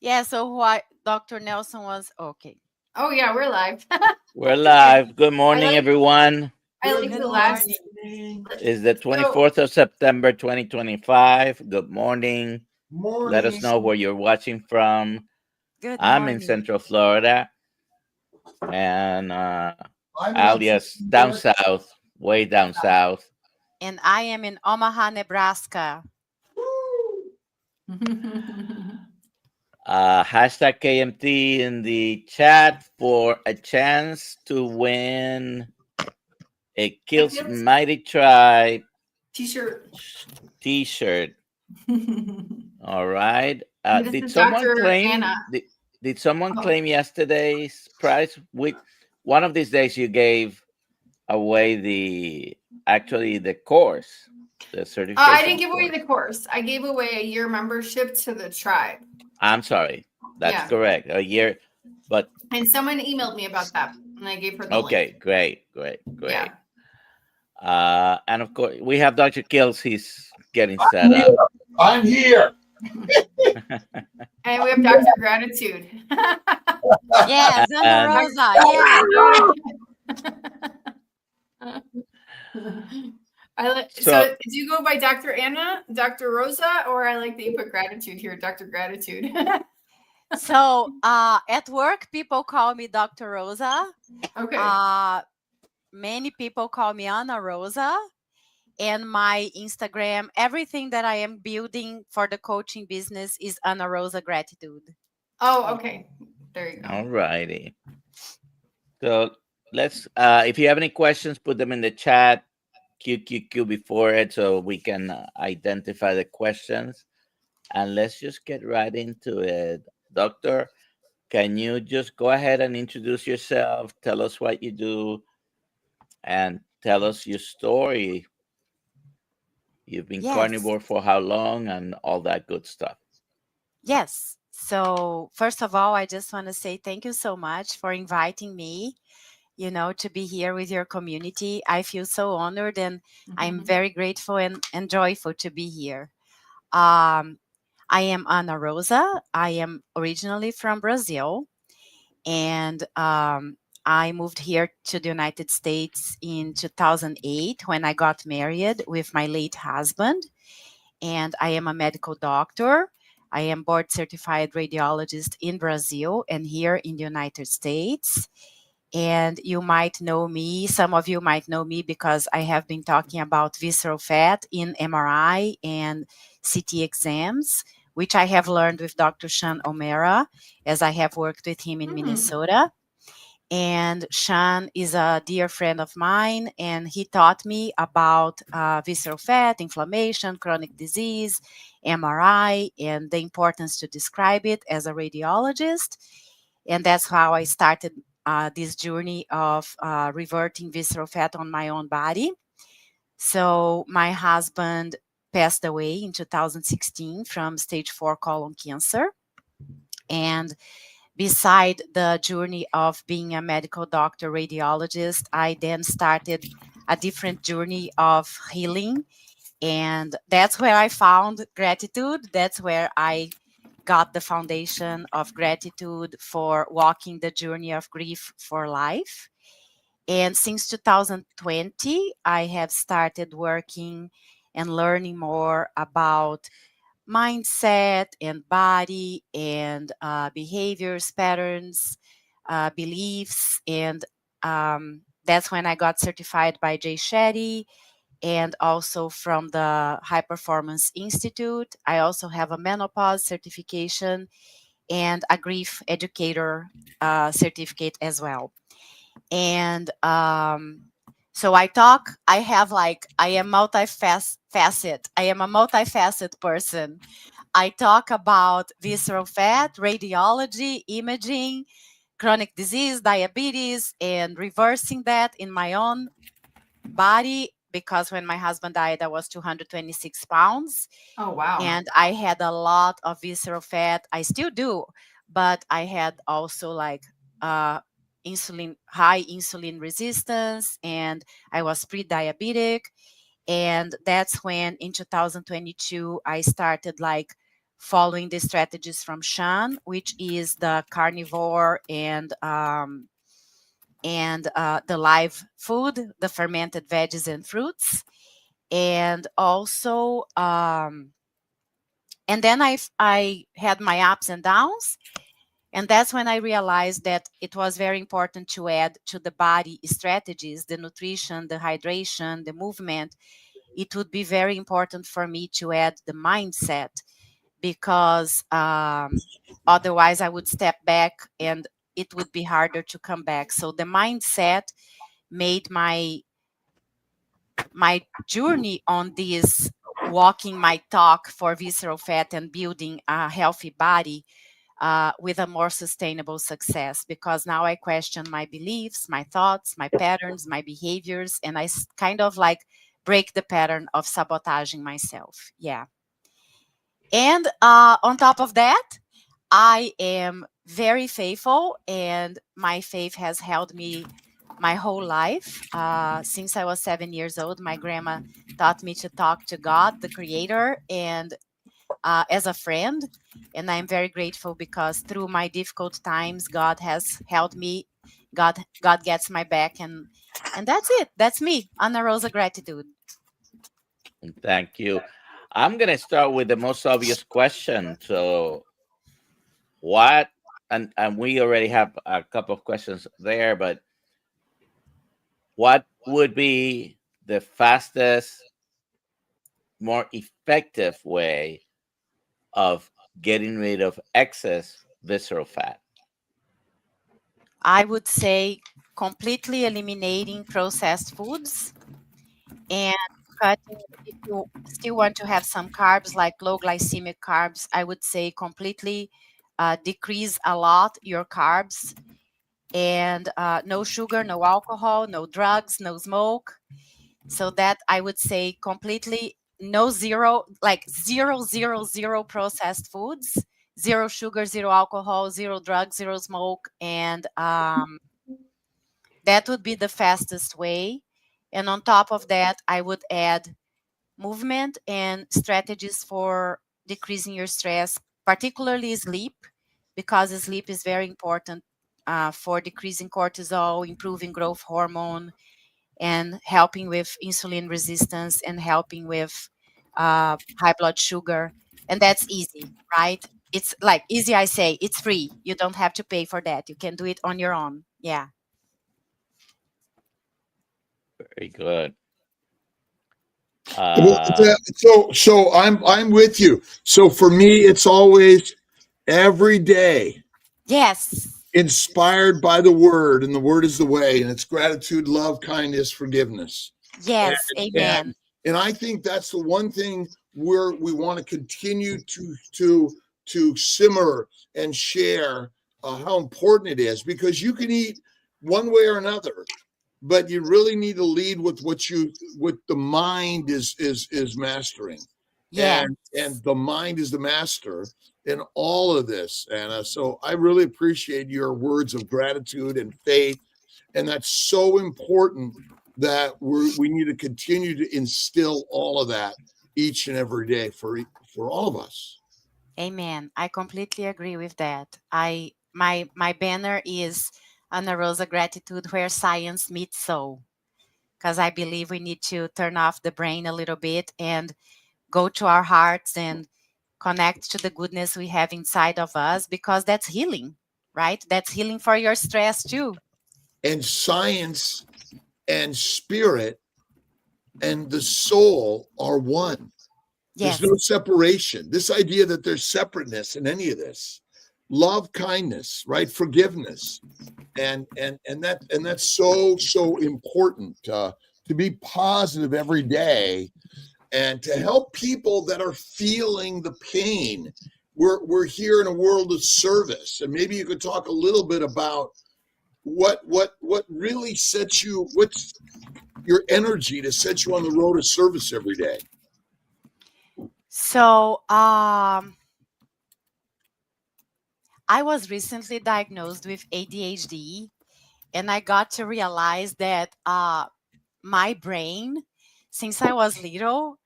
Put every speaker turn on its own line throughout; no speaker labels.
Yeah, so what Dr. Nelson was okay.
Oh yeah, we're live.
We're
Okay.
live. Good
I
morning,
like
everyone.
I like
Good
the last.
morning.
It's the
So
24th of September, 2025. Good morning. Let us
Morning.
know where you're watching from.
Good
I'm in
morning.
Central Florida and
I'm in upstate
alias
New
down
York.
south, way down south.
And I am in Omaha, Nebraska.
Woo!
Hashtag KMT in the chat for a chance to win a
I
Kills
feel
Mighty Tribe
t-shirt.
t-shirt.
And
All right.
this
Did
is
someone
Dr.
claim?
Anna.
Did someone
Oh.
claim yesterday's prize? One of these days you gave away the actually the course, the
I didn't
certification
give away
course.
the course. I gave away a year membership to the tribe.
I'm sorry, that's
Yeah.
correct. A year, but
And someone emailed me about that, and I gave her the link.
okay, great, great,
Yeah.
great. And of course we have Dr. Kills. He's getting
I'm
set
here.
up.
I'm here.
And we have Dr. Gratitude.
Yes, Ana
And
Rosa. Yes.
So
so
do you go by Dr. Anna, Dr. Rosa, or I like that you put gratitude here, Dr. Gratitude.
So at work, people call me Dr. Rosa.
Okay.
Many people call me Ana Rosa. And my Instagram, everything that I am building for the coaching business is Ana Rosa Gratitude.
Oh, okay. There you go.
all righty. So let's. If you have any questions, put them in the chat. QQQ before it so we can identify the questions. And let's just get right into it. Doctor, can you just go ahead and introduce yourself? Tell us what you do and tell us your story. You've been
Yes.
carnivore for how long and all that good stuff.
Yes. So, first of all, I just want to say thank you so much for inviting me, to be here with your community. I feel so honored and I'm very grateful and joyful to be here. Um, I am Ana Rosa. I am originally from Brazil and I moved here to the United States in 2008 when I got married with my late husband. And I am a medical doctor. I am board certified radiologist in Brazil and here in the United States. And you might know me, some of you might know me because I have been talking about visceral fat in MRI and CT exams, which I have learned with Dr. Sean O'Mara as I have worked with him in Minnesota. And Sean is a dear friend of mine, and he taught me about visceral fat, inflammation, chronic disease, MRI, and the importance to describe it as a radiologist. And that's how I started this journey of reverting visceral fat on my own body. So my husband passed away in 2016 from stage 4 colon cancer. And beside the journey of being a medical doctor radiologist, I then started a different journey of healing. And that's where I found gratitude. That's where I got the foundation of gratitude for walking the journey of grief for life. And since 2020, I have started working and learning more about mindset and body and behaviors, patterns, beliefs. And that's when I got certified by Jay Shetty and also from the High Performance Institute. I also have a menopause certification and a grief educator certificate as well. And so I am multifaceted. I am a multifaceted person. I talk about visceral fat, radiology, imaging, chronic disease, diabetes, and reversing that in my own body because when my husband died, I was 226 pounds.
Oh, wow.
And I had a lot of visceral fat. I still do, but I had also like uh, high insulin resistance, and I was pre-diabetic. And that's when in 2022 I started like following the strategies from Sean, which is the carnivore and the live food, the fermented veggies and fruits, and also and then I had my ups and downs, and that's when I realized that it was very important to add to the body strategies, the nutrition, the hydration, the movement. It would be very important for me to add the mindset, because otherwise I would step back and it would be harder to come back. So the mindset made my journey on this walking my talk for visceral fat and building a healthy body with a more sustainable success, because now I question my beliefs, my thoughts, my patterns, my behaviors, and I kind of like break the pattern of sabotaging myself. Yeah. And on top of that, I am very faithful, and my faith has held me my whole life. Since I was 7 years old, my grandma taught me to talk to God, the Creator, and as a friend. And I'm very grateful because through my difficult times, God has held me. God gets my back, and that's it. That's me, Ana Rosa Gratitude.
Thank you. I'm going to start with the most obvious question. So, what, and we already have a couple of questions there, but what would be the fastest, more effective way of getting rid of excess visceral fat?
I would say completely eliminating processed foods and cutting. If you still want to have some carbs, like low glycemic carbs, I would say completely decrease a lot your carbs, and no sugar, no alcohol, no drugs, no smoke. So that I would say completely no, zero, like zero, zero, zero processed foods, zero sugar, zero alcohol, zero drugs, zero smoke, and that would be the fastest way. And on top of that, I would add movement and strategies for decreasing your stress, particularly sleep, because sleep is very important for decreasing cortisol, improving growth hormone, and helping with insulin resistance, and helping with high blood sugar. And that's easy, right? It's like easy, I say, it's free. You don't have to pay for that. You can do it on your own. Yeah.
Very good.
So I'm with you. So for me, it's always every day
Yes.
inspired by the word, and the word is the way, and it's gratitude, love, kindness, forgiveness.
Yes.
And
Amen.
and I think that's the one thing where we want to continue to simmer and share how important it is, because you can eat one way or another, but you really need to lead with what the mind is mastering,
Yeah.
and the mind is the master in all of this, Anna. So I really appreciate your words of gratitude and faith, and that's so important that we need to continue to instill all of that each and every day for all of us.
Amen. I completely agree with that. My banner is Ana Rosa Gratitude, where science meets soul, because I believe we need to turn off the brain a little bit and go to our hearts and connect to the goodness we have inside of us, because that's healing, right? That's healing for your stress too.
And science and spirit and the soul are one. There's
Yes.
no separation. This idea that there's separateness in any of this. Love, kindness, right? Forgiveness. And that's so important to be positive every day, and to help people that are feeling the pain. We're here in a world of service, and maybe you could talk a little bit about what really sets you, what's your energy to set you on the road of service every day.
So, I was recently diagnosed with ADHD, and I got to realize that my brain, since I was little,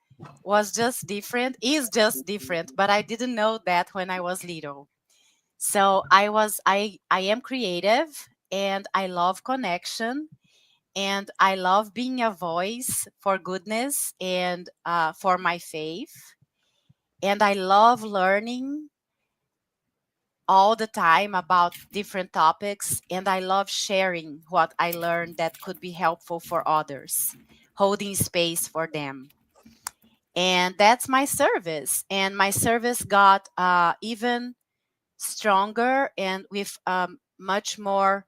was just different, is just different, but I didn't know that when I was little. So I am creative, and I love connection, and I love being a voice for goodness and for my faith. And I love learning all the time about different topics, and I love sharing what I learned that could be helpful for others, holding space for them. And that's my service. And my service got even stronger and with much more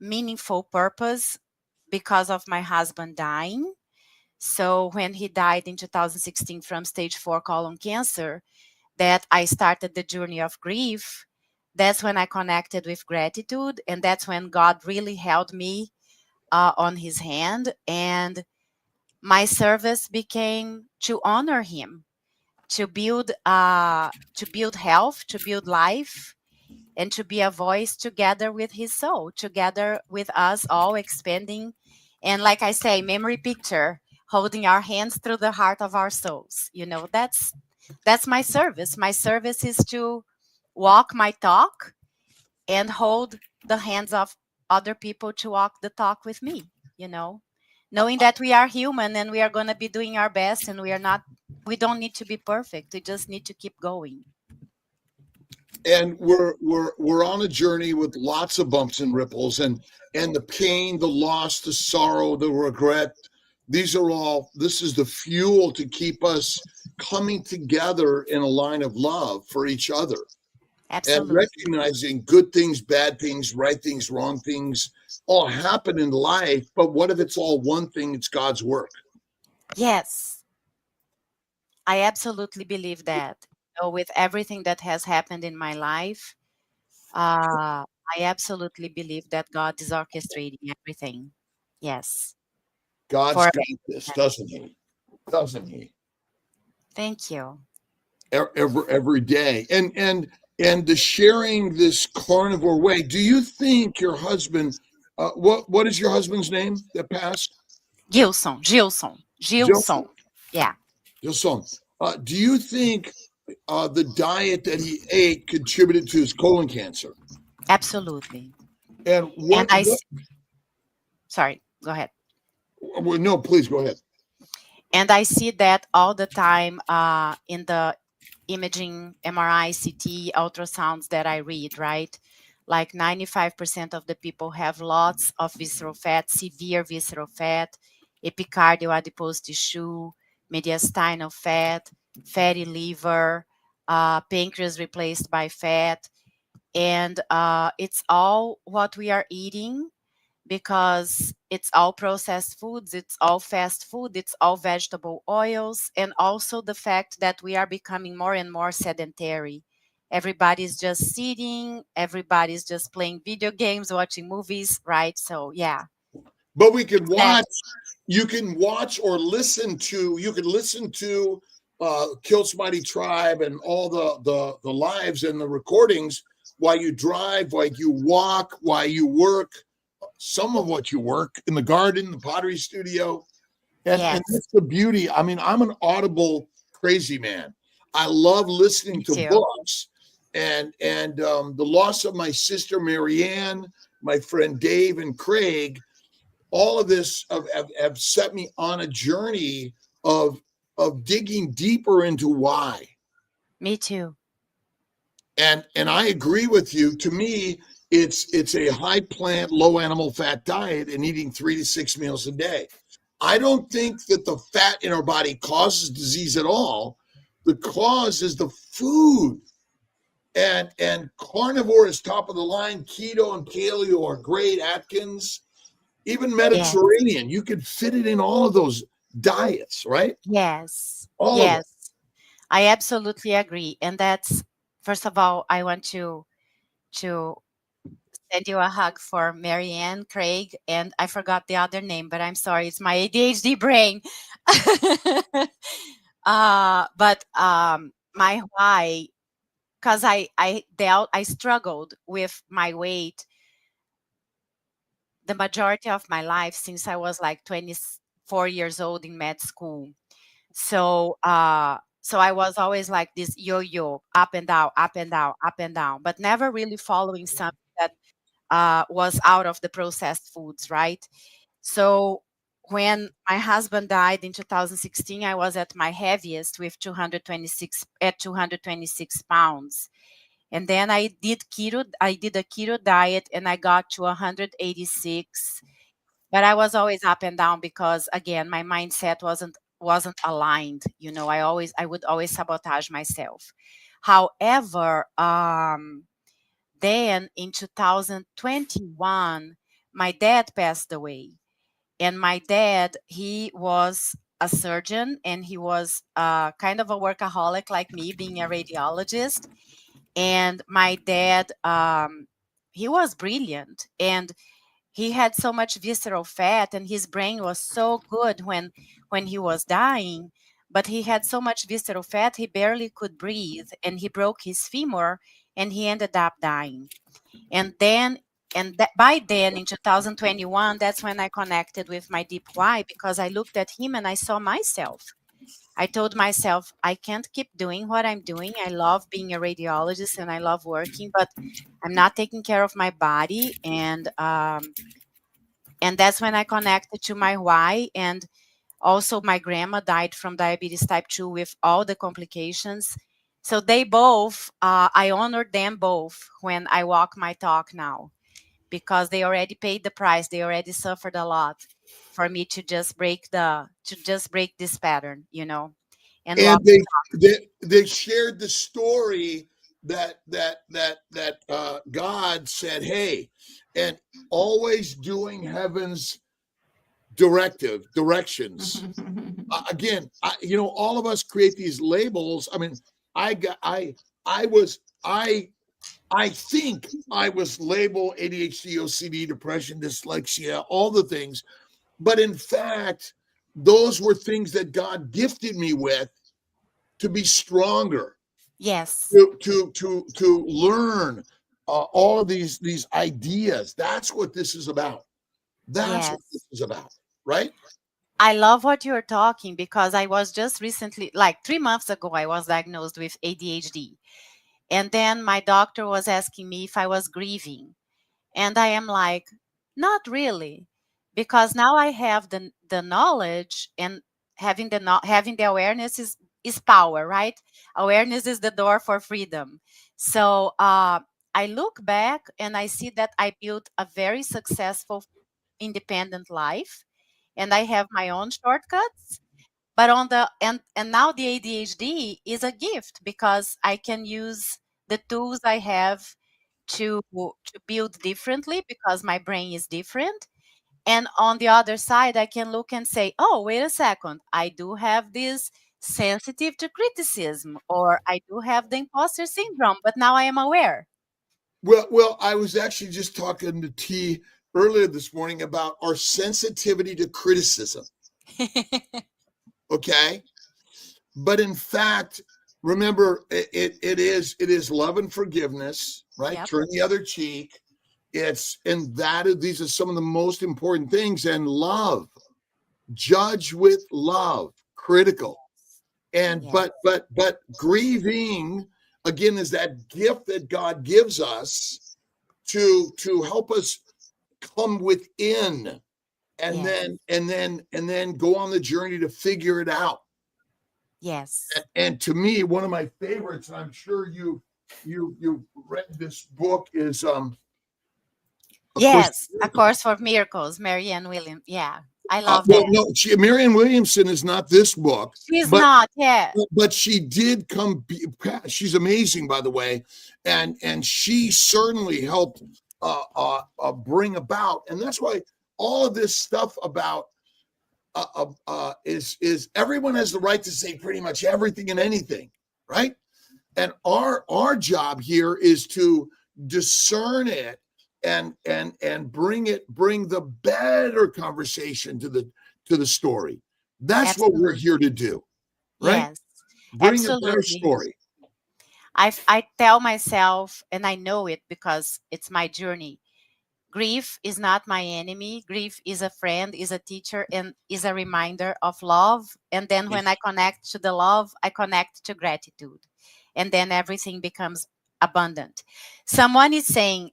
meaningful purpose because of my husband dying. So when he died in 2016 from stage 4 colon cancer, that I started the journey of grief. That's when I connected with gratitude, and that's when God really held me on his hand, and my service became to honor him, to build health, to build life, and to be a voice together with his soul, together with us all expanding. And like I say, memory picture, holding our hands through the heart of our souls. That's my service. My service is to walk my talk and hold the hands of other people to walk the talk with me, knowing that we are human and we are going to be doing our best, and we don't need to be perfect. We just need to keep going.
And we're on a journey with lots of bumps and ripples, and the pain, the loss, the sorrow, the regret. This is the fuel to keep us coming together in a line of love for each other, and
Absolutely.
recognizing good things, bad things, right things, wrong things all happen in life. But what if it's all one thing? It's God's work.
Yes, I absolutely believe that. With everything that has happened in my life, I absolutely believe that God is orchestrating everything. Yes,
God's
for
got this, doesn't he? Doesn't he?
thank you.
Every day, and the sharing this carnivore way. Do you think your husband? What is your husband's name that passed?
Gilson.
Gilson.
Yeah,
Gilson. Do you think the diet that he ate contributed to his colon cancer?
absolutely.
And
And
what? What?
sorry, go ahead.
No, please go ahead.
And I see that all the time in the imaging, MRI, CT, ultrasounds that I read, right? Like 95% of the people have lots of visceral fat, severe visceral fat, epicardial adipose tissue, mediastinal fat, fatty liver, pancreas replaced by fat. And it's all what we are eating, because it's all processed foods, it's all fast food, it's all vegetable oils, and also the fact that we are becoming more and more sedentary. Everybody's just sitting, everybody's just playing video games, watching movies, right? So, yeah.
But we can
That,
watch. You can watch or listen to. You can listen to Kilt's Mighty Tribe and all the lives and the recordings while you drive, while you walk, while you work. Some of what you work in the garden, the pottery studio, and
yes,
that's the beauty. I mean, I'm an Audible crazy man. I love listening
me
to
too.
books, and the loss of my sister Marianne, my friend Dave and Craig, all of this have set me on a journey of digging deeper into why.
Me too.
And I agree with you. To me, it's a high plant, low animal fat diet and eating 3 to 6 meals a day. I don't think that the fat in our body causes disease at all. The cause is the food. And carnivore is top of the line. Keto and paleo are great. Atkins, even
Yes,
Mediterranean. You could fit it in all of those diets, right?
yes,
All of them.
yes. I absolutely agree. And that's, first of all, I want to send you a hug for Marianne, Craig, and I forgot the other name, but I'm sorry, it's my ADHD brain. But my why, because I struggled with my weight the majority of my life since I was like 24 years old in med school. So I was always like this yo-yo, up and down, up and down, up and down, but never really following something that was out of the processed foods, right? So when my husband died in 2016, I was at my heaviest with 226 pounds. And then I did a keto diet and I got to 186. But I was always up and down because again, my mindset wasn't aligned. I would always sabotage myself. However, then in 2021, my dad passed away. And my dad, he was a surgeon and he was kind of a workaholic like me, being a radiologist. And my dad, he was brilliant and he had so much visceral fat and his brain was so good when he was dying, but he had so much visceral fat he barely could breathe and he broke his femur and he ended up dying. And then by then in 2021, that's when I connected with my deep why, because I looked at him and I saw myself. I told myself, I can't keep doing what I'm doing. I love being a radiologist and I love working, but I'm not taking care of my body. And that's when I connected to my why. And also, my grandma died from diabetes type 2 with all the complications. So they both, I honor them both when I walk my talk now, because they already paid the price. They already suffered a lot for me to just break this pattern, and
And
walk.
they shared the story that God said, hey, and always doing heaven's directions. Again, all of us create these labels. I mean, I was I think I was labeled ADHD, OCD, depression, dyslexia, all the things. But in fact, those were things that God gifted me with to be stronger,
Yes.
to learn all of these ideas. That's what this is about. That's what this
Yes.
is about, right?
I love what you're talking, because I was just recently, like 3 months ago, I was diagnosed with ADHD. And then my doctor was asking me if I was grieving. And I am like, not really, because now I have the knowledge, and having the awareness is power, right? Awareness is the door for freedom. So I look back and I see that I built a very successful independent life, and I have my own shortcuts. But on the and now the ADHD is a gift, because I can use the tools I have to build differently, because my brain is different. And on the other side, I can look and say, oh, wait a second, I do have this sensitive to criticism, or I do have the imposter syndrome, but now I am aware.
Well, I was actually just talking to T earlier this morning about our sensitivity to criticism. Okay. But in fact, remember, it is love and forgiveness, right?
Yep.
Turn the other cheek. These are some of the most important things. And love, judge with love, critical. And
Yes.
but grieving again is that gift that God gives us to help us come within, and
Yes.
then go on the journey to figure it out.
Yes.
And to me, one of my favorites, and I'm sure you read this book, is
Yes. A Course for Miracles, Marianne William. Yeah. I love
well,
that.
no, Marianne Williamson is not this book,
She's
but
not. Yeah.
she did come. She's amazing, by the way, and she certainly helped bring about, and that's why all of this stuff about is everyone has the right to say pretty much everything and anything, right? And our job here is to discern it and bring the better conversation to the story. That's what we're here to do, right?
Yes.
Bring a better
Absolutely.
story.
I tell myself, and I know it because it's my journey, Grief is not my enemy. Grief is a friend, is a teacher, and is a reminder of love. And then when I connect to the love, I connect to gratitude. And then everything becomes abundant. Someone is saying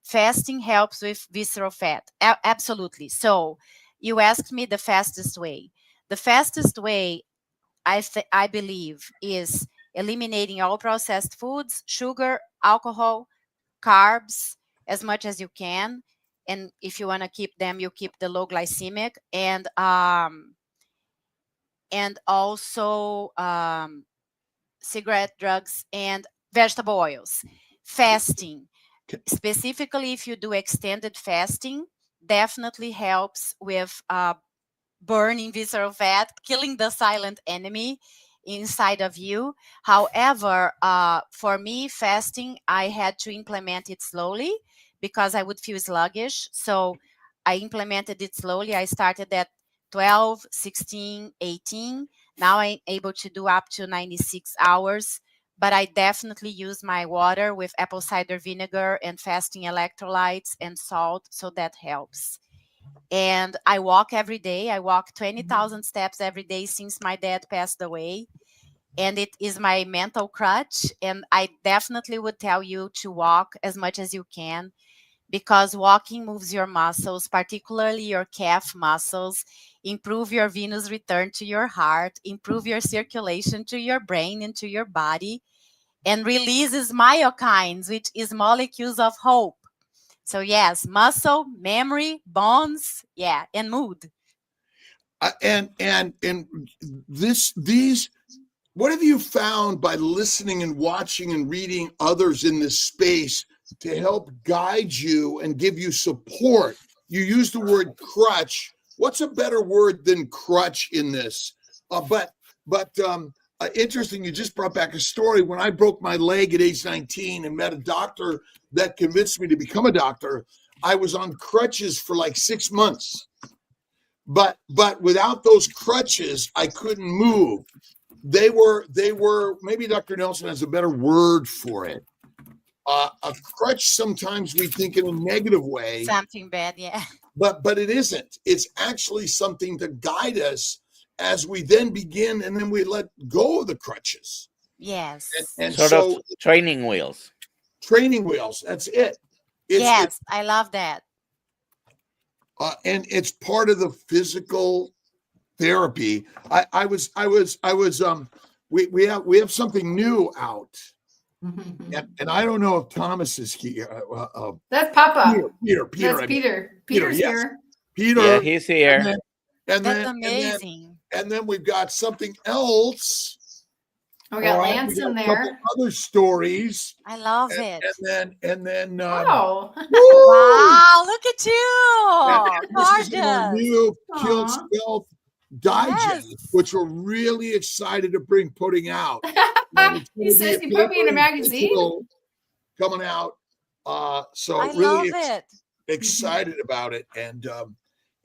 fasting helps with visceral fat. Absolutely. So you asked me the fastest way. The fastest way, I believe, is eliminating all processed foods, sugar, alcohol, carbs as much as you can. And if you want to keep them, you keep the low glycemic, and also cigarette, drugs, and vegetable oils. Fasting, specifically if you do extended fasting, definitely helps with burning visceral fat, killing the silent enemy inside of you. However, for me, fasting, I had to implement it slowly because I would feel sluggish. So I implemented it slowly. I started at 12, 16, 18. Now I'm able to do up to 96 hours. But I definitely use my water with apple cider vinegar and fasting electrolytes and salt. So that helps. And I walk every day. I walk 20,000 steps every day since my dad passed away. And it is my mental crutch. And I definitely would tell you to walk as much as you can, because walking moves your muscles, particularly your calf muscles, improve your venous return to your heart, improve your circulation to your brain and to your body, and releases myokines, which is molecules of hope. So yes, muscle, memory, bones, yeah, and mood.
And these, what have you found by listening and watching and reading others in this space to help guide you and give you support? You use the word crutch. What's a better word than crutch in this? But interesting, you just brought back a story. When I broke my leg at age 19 and met a doctor that convinced me to become a doctor, I was on crutches for like 6 months. But without those crutches, I couldn't move. They were, maybe Dr. Nelson has a better word for it. A crutch, sometimes we think in a negative way.
Something bad, yeah.
But it isn't. It's actually something to guide us as we then begin, and then we let go of the crutches.
Yes.
And
sort
so,
of training wheels.
Training wheels. That's it.
Yes, I love that.
And it's part of the physical therapy. We have something new out. And I don't know if Thomas is here.
That's Papa.
Peter.
That's Peter. Peter's
yes.
here.
Peter.
Yeah, he's here.
That's amazing.
And then we've got something else.
Oh, we got Lance in there.
A couple other stories.
I love it.
And then
Oh.
Wow, look at you.
This is our
Gorgeous.
new Kill Stealth Digest, which we're really excited to putting out.
He says he put me in a magazine.
Coming out. So
I
really
love it.
excited about it. And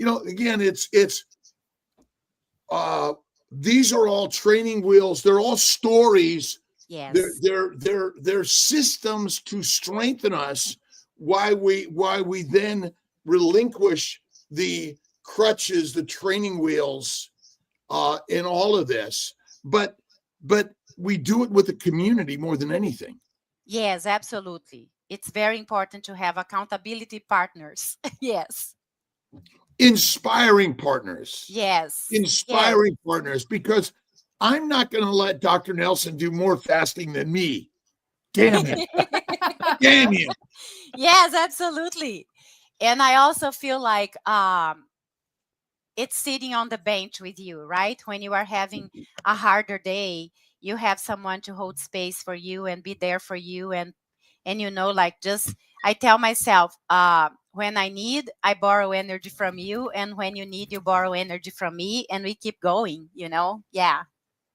again, it's these are all training wheels. They're all stories.
Yes.
They're systems to strengthen us. Why we then relinquish the crutches, the training wheels, in all of this. But we do it with the community more than anything.
Yes, absolutely. It's very important to have accountability partners. Yes.
Inspiring partners.
Yes.
Inspiring partners, because I'm not going to let Dr. Nelson do more fasting than me. Damn it. Damn you.
Yes, absolutely. And I also feel like it's sitting on the bench with you, right? When you are having a harder day, you have someone to hold space for you and be there for you. And I tell myself, when I need, I borrow energy from you. And when you need, you borrow energy from me. And we keep going, Yeah.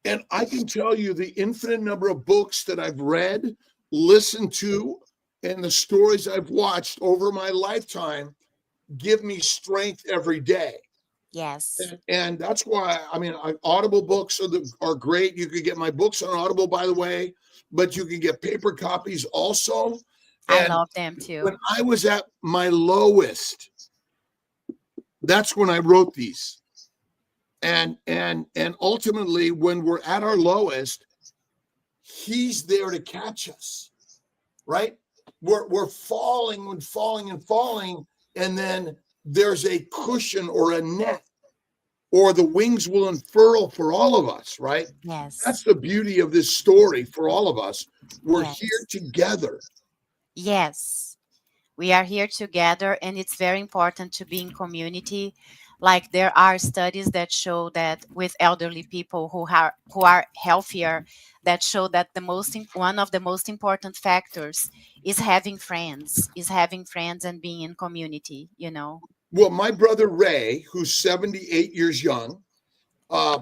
And I can tell you the infinite number of books that I've read, listened to, and the stories I've watched over my lifetime give me strength every day.
Yes.
And that's why, Audible books are great. You can get my books on Audible, by the way, but you can get paper copies also.
I
And
love them too.
when I was at my lowest, that's when I wrote these. And ultimately, when we're at our lowest, he's there to catch us, right? We're falling and falling and falling, and then there's a cushion or a net, or the wings will unfurl for all of us, right?
Yes.
That's the beauty of this story for all of us. We're
Yes.
here together.
Yes. We are here together, and it's very important to be in community. Like, there are studies that show that with elderly people who are healthier, that show that one of the most important factors is having friends, and being in community, you know.
Well, my brother Ray, who's 78 years young,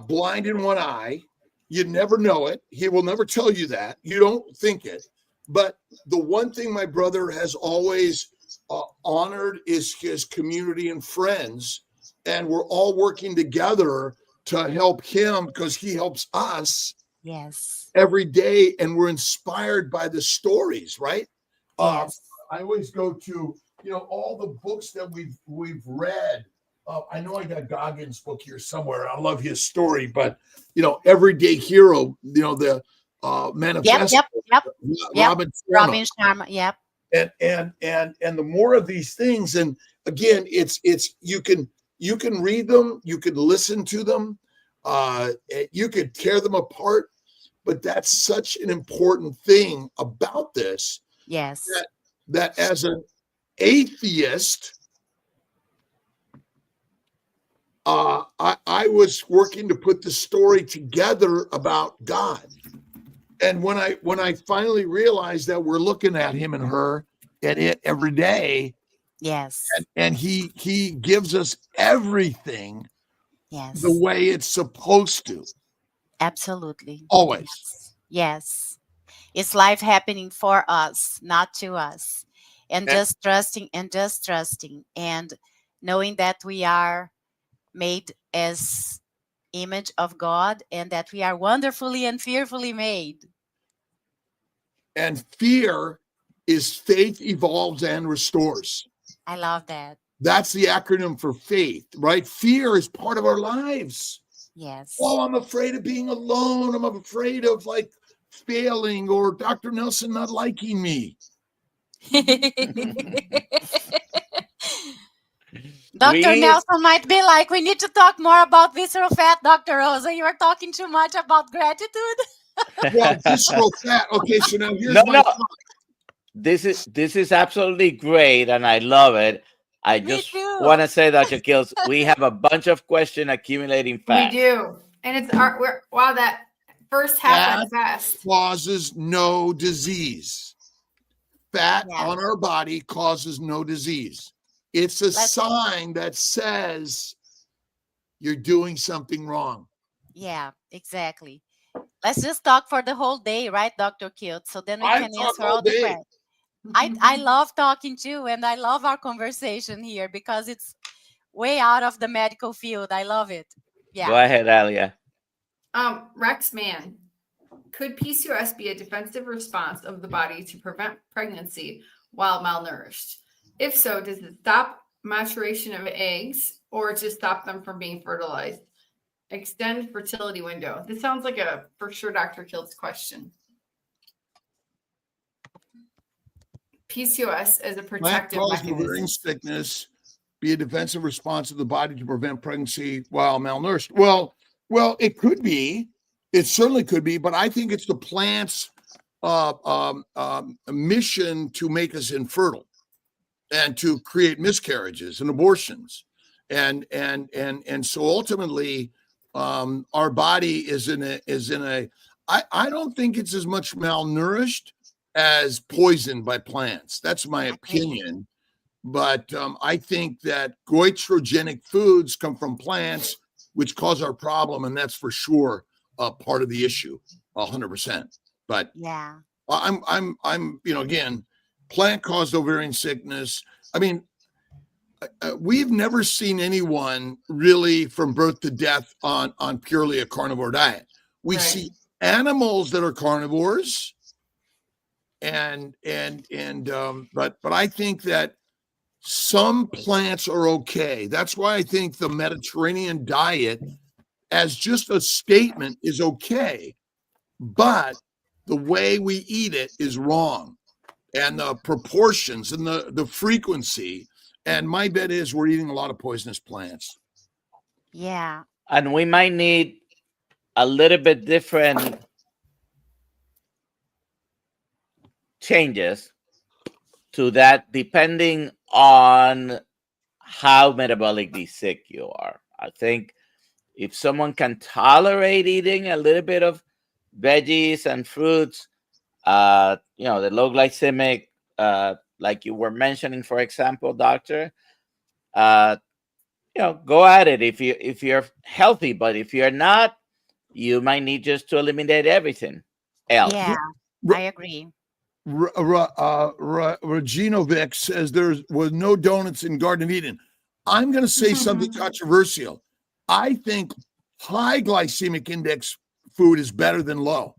blind in one eye, you never know it. He will never tell you that. You don't think it. But the one thing my brother has always honored is his community and friends. And we're all working together to help him because he helps us
Yes.
every day. And we're inspired by the stories, right?
Yes.
I always go to, all the books that we've read. I know I got Goggins' book here somewhere. I love his story, but Everyday Hero, the manifesto.
Yep.
Robin
Sharma. Yep.
And the more of these things, and again, it's you can read them, you can listen to them, you could tear them apart, but that's such an important thing about this.
Yes.
That as an atheist, I was working to put the story together about God. And when I finally realized that we're looking at him and her and it every day,
yes,
and he gives us everything
yes,
the way it's supposed to.
Absolutely.
Always.
Yes. It's life happening for us, not to us. And just trusting and knowing that we are made as image of God and that we are wonderfully and fearfully made.
And fear is faith evolves and restores.
I love that.
That's the acronym for faith, right? Fear is part of our lives.
Yes.
Oh, I'm afraid of being alone. I'm afraid of failing or Dr. Nelson not liking me.
Dr. Nelson might be like, we need to talk more about visceral fat, Dr. Rosa. You are talking too much about gratitude.
Well, visceral fat. Okay, so now here's my thought.
This is absolutely great, and I love it. I just want to say, Dr. Kills, we have a bunch of questions accumulating fast.
We do, and it's wow, that first half went fast.
Causes no disease. Fat on our body causes no disease. It's a sign that says you're doing something wrong.
Yeah, exactly. Let's just talk for the whole day, right, Dr. Kilt? So then we can answer all the questions. I love talking too, and I love our conversation here because it's way out of the medical field. I love it. Yeah.
Go ahead, Alia.
Rexman, could PCOS be a defensive response of the body to prevent pregnancy while malnourished? If so, does it stop maturation of eggs or just stop them from being fertilized? Extend fertility window. This sounds like a for sure Dr. Kilt's question. PCOS as a protective mechanism.
Ovarian sickness be a defensive response of the body to prevent pregnancy while malnourished. Well, it could be. It certainly could be, but I think it's the plant's mission to make us infertile and to create miscarriages and abortions, and so ultimately, our body is in a. I don't think it's as much malnourished as poisoned by plants. That's my opinion. But I think that goitrogenic foods come from plants, which cause our problem, and that's for sure part of the issue, 100%. But
yeah,
I'm again, plant-caused ovarian sickness. I mean, we've never seen anyone really from birth to death on purely a carnivore diet. We see animals that are carnivores, but I think that some plants are okay. That's why I think the Mediterranean diet as just a statement is okay, but the way we eat it is wrong, and the proportions and the frequency. And my bet is we're eating a lot of poisonous plants.
Yeah.
And we might need a little bit different changes to that depending on how metabolically sick you are. I think if someone can tolerate eating a little bit of veggies and fruits, the low glycemic, like you were mentioning, for example, doctor, go at it if you're healthy. But if you're not, you might need just to eliminate everything else.
Yeah, I agree.
Reginovic says there was no donuts in Garden of Eden. I'm going to say something controversial. I think high glycemic index food is better than low.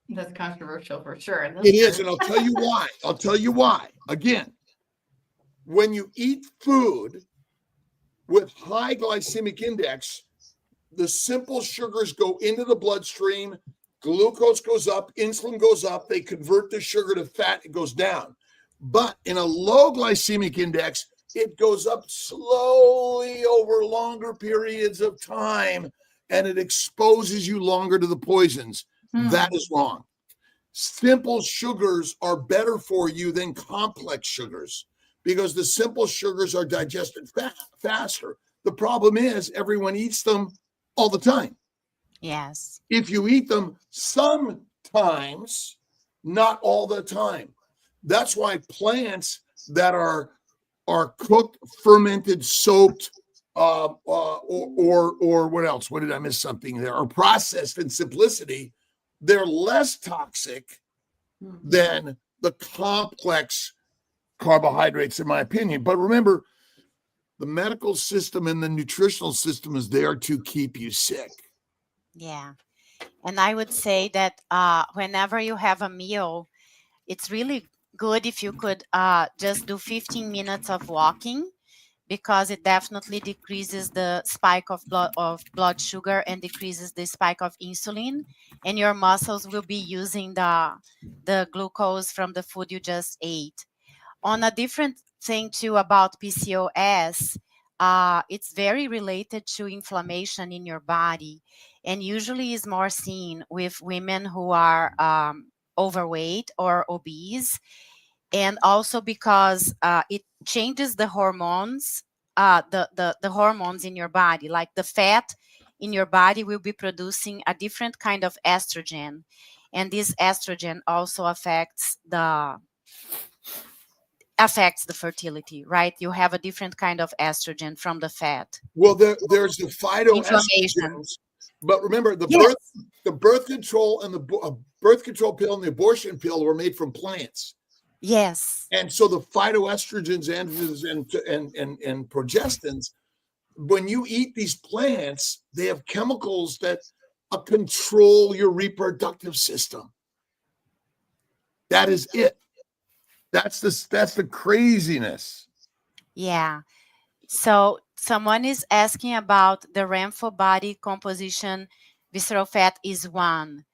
That's controversial for sure.
It is, and I'll tell you why. I'll tell you why. Again, when you eat food with high glycemic index, the simple sugars go into the bloodstream, glucose goes up, insulin goes up, they convert the sugar to fat, it goes down. But in a low glycemic index, it goes up slowly over longer periods of time, and it exposes you longer to the poisons. That is wrong. Simple sugars are better for you than complex sugars because the simple sugars are digested faster. The problem is everyone eats them all the time.
Yes.
If you eat them sometimes, not all the time. That's why plants that are cooked, fermented, soaked, or what else? What did I miss something there? Or processed in simplicity, they're less toxic than the complex carbohydrates, in my opinion. But remember, the medical system and the nutritional system is there to keep you sick.
Yeah. And I would say that whenever you have a meal, it's really good if you could just do 15 minutes of walking, because it definitely decreases the spike of blood sugar and decreases the spike of insulin, and your muscles will be using the glucose from the food you just ate. On a different thing too about PCOS, it's very related to inflammation in your body, and usually is more seen with women who are overweight or obese, and also because it changes the hormones, the hormones in your body. Like the fat in your body will be producing a different kind of estrogen, and this estrogen also affects the fertility, right? You have a different kind of estrogen from the fat.
Well, there's the
Inflammation.
phytoestrogens, but remember
Yes.
the birth control and the birth control pill and the abortion pill were made from plants.
Yes.
And so the phytoestrogens, androgens, and progestins, when you eat these plants, they have chemicals that control your reproductive system. That is it. That's the craziness.
Yeah. So someone is asking about the RAMFO body composition. Visceral fat is 1.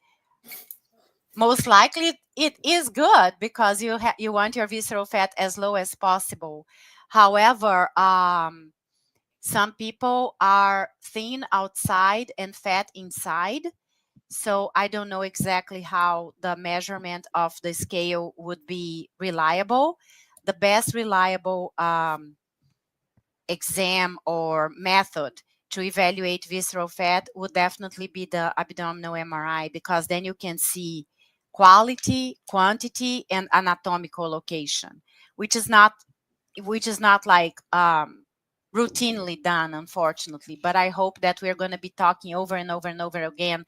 Most likely it is good because you want your visceral fat as low as possible. However, some people are thin outside and fat inside. So I don't know exactly how the measurement of the scale would be reliable. The best reliable exam or method to evaluate visceral fat would definitely be the abdominal MRI, because then you can see quality, quantity, and anatomical location, which is not like routinely done, unfortunately. But I hope that we're going to be talking over and over and over again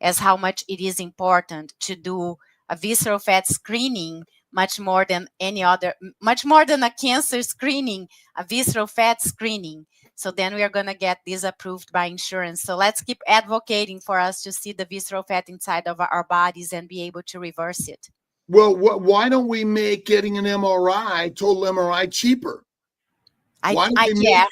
as how much it is important to do a visceral fat screening, much more than a cancer screening, a visceral fat screening, So then we are going to get this approved by insurance. So let's keep advocating for us to see the visceral fat inside of our bodies and be able to reverse it.
Well, why don't we make getting an MRI, total MRI, cheaper? Why don't we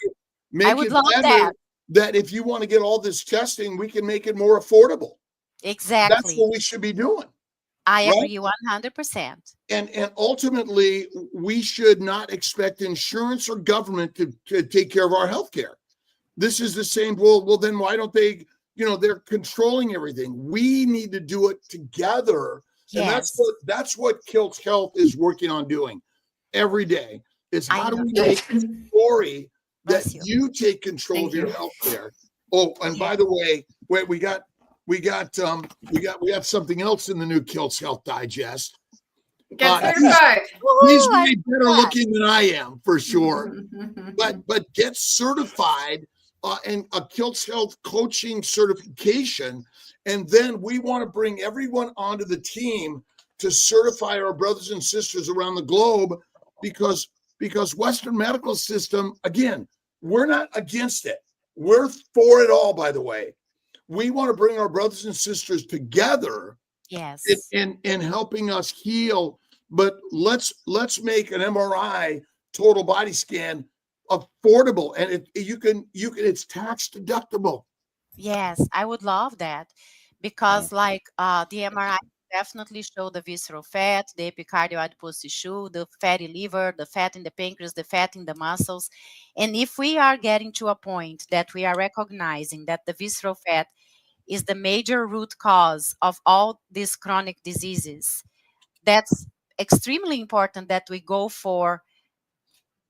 make it better that if you want to get all this testing, we can make it more affordable?
Exactly.
That's what we should be doing.
I agree 100%.
And ultimately, we should not expect insurance or government to take care of our health care. This is the same. Well, then why don't they, they're controlling everything. We need to do it together.
Yes.
And that's what Kilt's Health is working on doing every day, is how do we make a story that you take control of your health care. Oh, and by the way, we got something else in the new Kilt's Health Digest.
Get certified.
He's way better looking than I am, for sure. But get certified and a Kilt's Health coaching certification. And then we want to bring everyone onto the team to certify our brothers and sisters around the globe, because Western medical system, again, we're not against it. We're for it all, by the way. We want to bring our brothers and sisters together,
yes,
in helping us heal. But let's make an MRI total body scan affordable, and you can it's tax deductible.
Yes, I would love that, because the MRI definitely show the visceral fat, the epicardial adipose tissue, the fatty liver, the fat in the pancreas, the fat in the muscles. And if we are getting to a point that we are recognizing that the visceral fat is the major root cause of all these chronic diseases, that's extremely important that we go for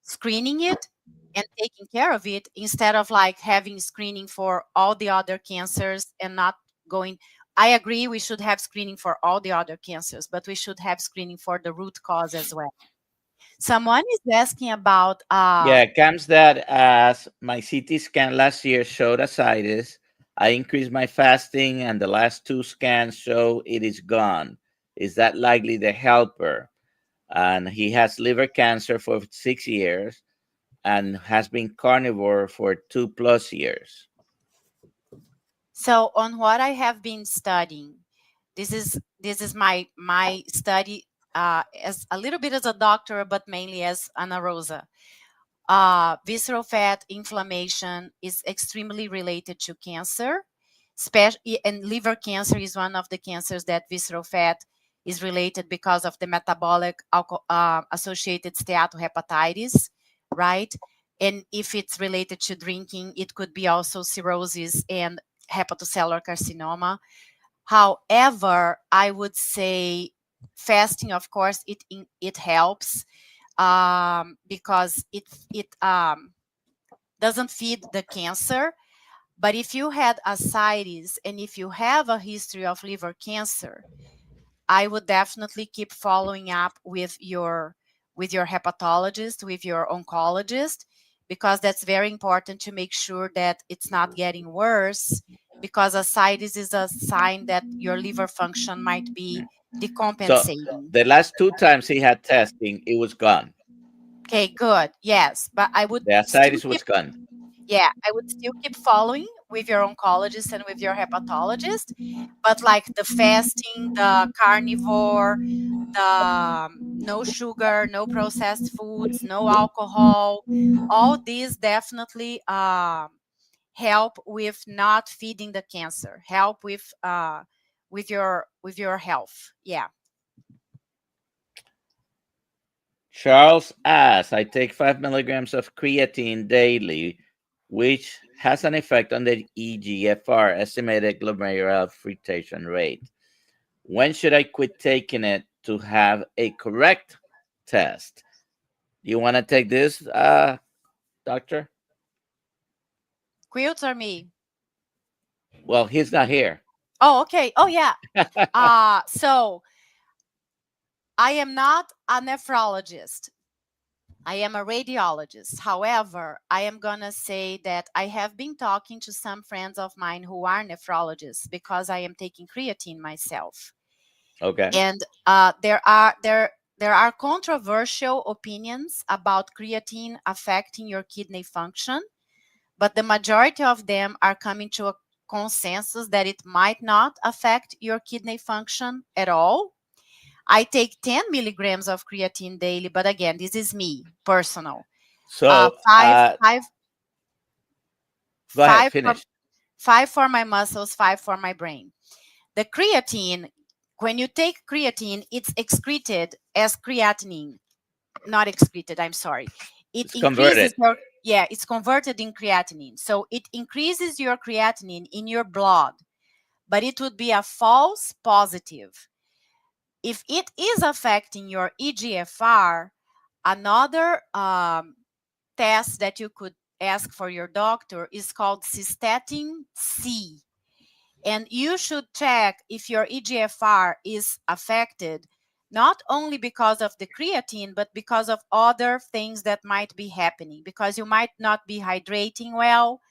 screening it and taking care of it, instead of having screening for all the other cancers and not going. I agree we should have screening for all the other cancers, but we should have screening for the root cause as well. Someone is asking about
Cam's dad asks, my CT scan last year showed ascites. I increased my fasting and the last 2 scans show it is gone. Is that likely the helper? And he has liver cancer for 6 years and has been carnivore for 2+ years.
So on what I have been studying, this is my study as a little bit as a doctor, but mainly as Ana Rosa. Visceral fat inflammation is extremely related to cancer, and liver cancer is one of the cancers that visceral fat is related because of the metabolic associated steatohepatitis, right? And if it's related to drinking, it could be also cirrhosis and hepatocellular carcinoma. However, I would say fasting, of course, it helps because it doesn't feed the cancer. But if you had ascites and if you have a history of liver cancer, I would definitely keep following up with your hepatologist, with your oncologist, because that's very important to make sure that it's not getting worse, because ascites is a sign that your liver function might be decompensating.
So the last 2 times he had testing, it was gone.
Okay, good. Yes, but I would
the ascites was gone.
Yeah, I would still keep following with your oncologist and with your hepatologist, but the fasting, the carnivore, the no sugar, no processed foods, no alcohol, all these definitely help with not feeding the cancer, help with your health. Yeah.
Charles asks, I take 5 milligrams of creatine daily, which has an effect on the EGFR, estimated glomerular filtration rate. When should I quit taking it to have a correct test? Do you want to take this, doctor?
Quilts or me?
Well, he's not here.
Oh, okay. Oh, yeah. So I am not a nephrologist. I am a radiologist. However, I am going to say that I have been talking to some friends of mine who are nephrologists, because I am taking creatine myself.
Okay.
And there are controversial opinions about creatine affecting your kidney function. but the majority of them are coming to a consensus that it might not affect your kidney function at all. I take 10 milligrams of creatine daily, but again, this is me, personal.
So
Five, five,
go ahead,
five, for,
finish.
5 for my muscles, 5 for my brain. The creatine, when you take creatine, it's excreted as creatinine. Not excreted, I'm sorry. It
It's
increases
converted.
it's converted in creatinine. So it increases your creatinine in your blood, but it would be a false positive. If it is affecting your EGFR, another test that you could ask for your doctor is called cystatin C. And you should check if your EGFR is affected, not only because of the creatine, but because of other things that might be happening, because you might not be hydrating well.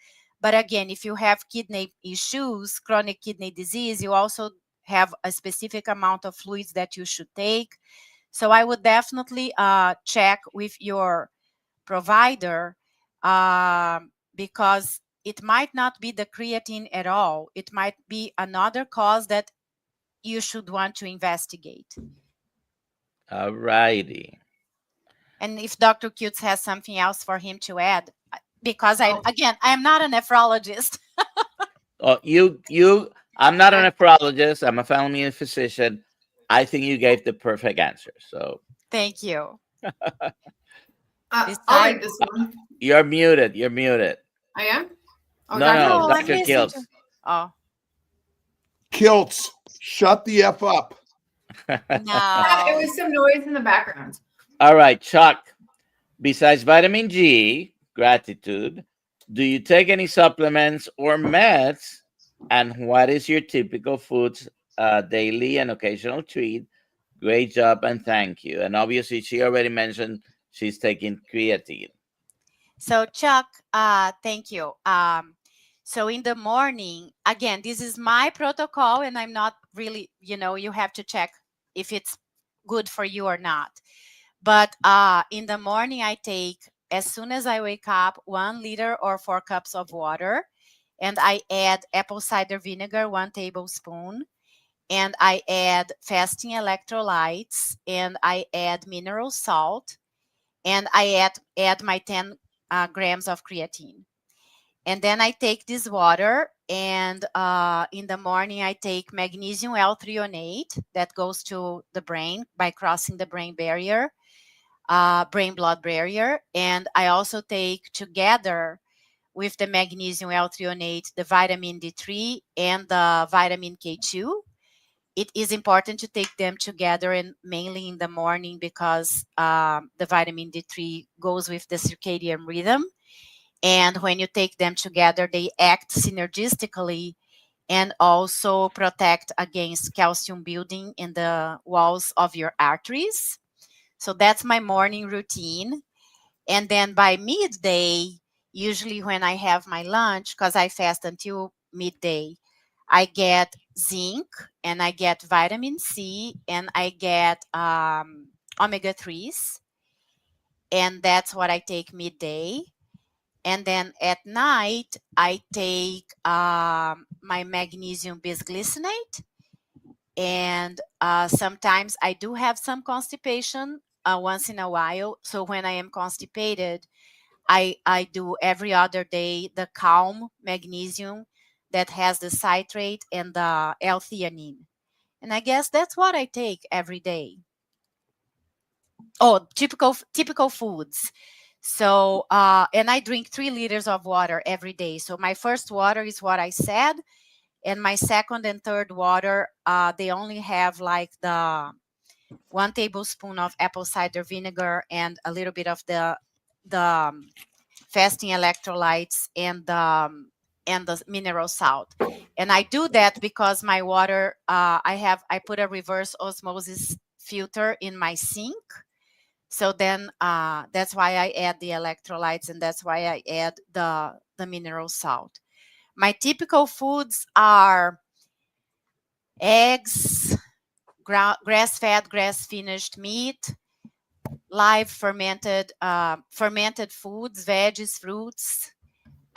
But again, if you have kidney issues, chronic kidney disease, you also have a specific amount of fluids that you should take. So I would definitely check with your provider, because it might not be the creatine at all. It might be another cause that you should want to investigate.
All righty.
And if Dr. Cutes has something else for him to add, because I
Oh.
am not a nephrologist.
Oh, I'm not a nephrologist. I'm a family physician. I think you gave the perfect answer. So
Thank you.
I'll read this one.
you're muted. You're muted.
I am? Oh,
No,
Dr.
no,
No, I'm
Dr.
listening
Kills.
to. Oh,
Kilts, shut the F up.
It
no.
was some noise in the background.
All right, Chuck. Besides vitamin G, gratitude, do you take any supplements or meds? And what is your typical foods, daily and occasional treat? Great job and thank you. And obviously, she already mentioned she's taking creatine.
So Chuck, thank you. So in the morning, again, this is my protocol, and I'm not really, you have to check if it's good for you or not. But in the morning, I take, as soon as I wake up, 1 liter or 4 cups of water, and I add apple cider vinegar, 1 tablespoon, and I add fasting electrolytes, and I add mineral salt, and I add my 10 grams of creatine. And then I take this water, and in the morning I take magnesium L-threonate that goes to the brain by crossing the brain barrier, brain-blood barrier. And I also take together with the magnesium L-threonate the vitamin D3 and the vitamin K2. It is important to take them together, and mainly in the morning, because the vitamin D3 goes with the circadian rhythm. And when you take them together, they act synergistically and also protect against calcium building in the walls of your arteries. So that's my morning routine. And then by midday, usually when I have my lunch, because I fast until midday, I get zinc and I get vitamin C and I get omega 3s. And that's what I take midday. And then at night, I take my magnesium bisglycinate. And sometimes I do have some constipation once in a while. So when I am constipated, I do every other day the Calm magnesium that has the citrate and the L-theanine. And I guess that's what I take every day. Oh, typical foods. So, and I drink 3 liters of water every day. So my first water is what I said, and my second and third water, they only have like the 1 tablespoon of apple cider vinegar and a little bit of the fasting electrolytes and the mineral salt. And I do that because my water, I put a reverse osmosis filter in my sink. So then that's why I add the electrolytes, and that's why I add the mineral salt. My typical foods are eggs, grass-fed, grass-finished meat, live fermented foods, veggies, fruits,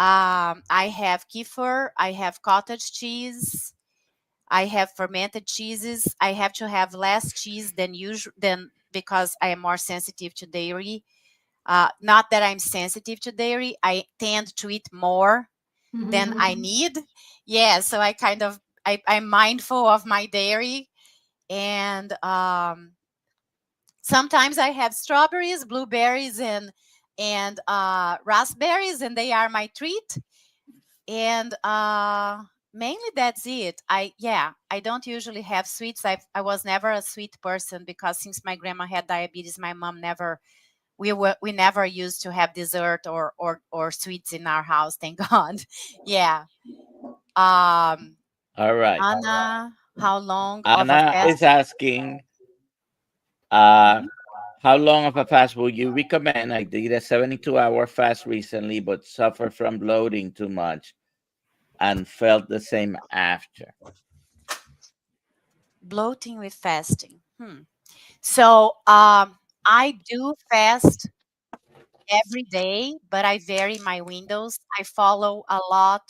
I have kefir, I have cottage cheese, I have fermented cheeses. I have to have less cheese than usual, than because I am more sensitive to dairy. Not that I'm sensitive to dairy, I tend to eat more than I need. Yeah, so I'm mindful of my dairy, and sometimes I have strawberries, blueberries, and raspberries, and they are my treat. And mainly that's it. I don't usually have sweets. I was never a sweet person, because since my grandma had diabetes, my mom never we never used to have dessert or sweets in our house, thank God. Yeah. um
All right.
Anna, how long of a
Anna
fast?
is asking, uh, how long of a fast would you recommend? I did a 72-hour fast recently, but suffered from bloating too much and felt the same after.
Bloating with fasting. So I do fast every day, but I vary my windows. I follow a lot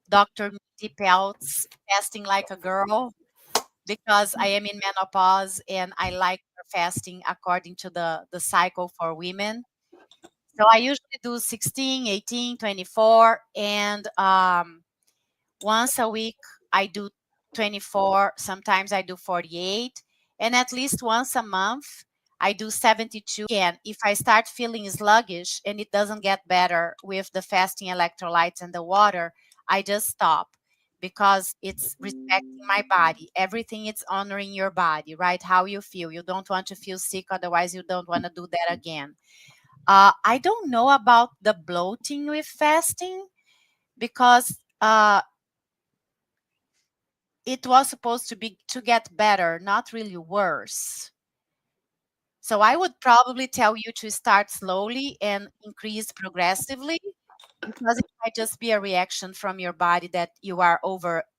Dr. Pelt's Fasting Like a Girl, because I am in menopause and I like her fasting according to the cycle for women. So I usually do 16, 18, 24, and once a week I do 24, sometimes I do 48, and at least once a month I do 72. And if I start feeling sluggish and it doesn't get better with the fasting electrolytes and the water, I just stop, because it's respecting my body. Everything is honoring your body, right? How you feel. You don't want to feel sick, otherwise you don't want to do that again. I don't know about the bloating with fasting, because it was supposed to be to get better, not really worse. So I would probably tell you to start slowly and increase progressively, because it might just be a reaction from your body that you are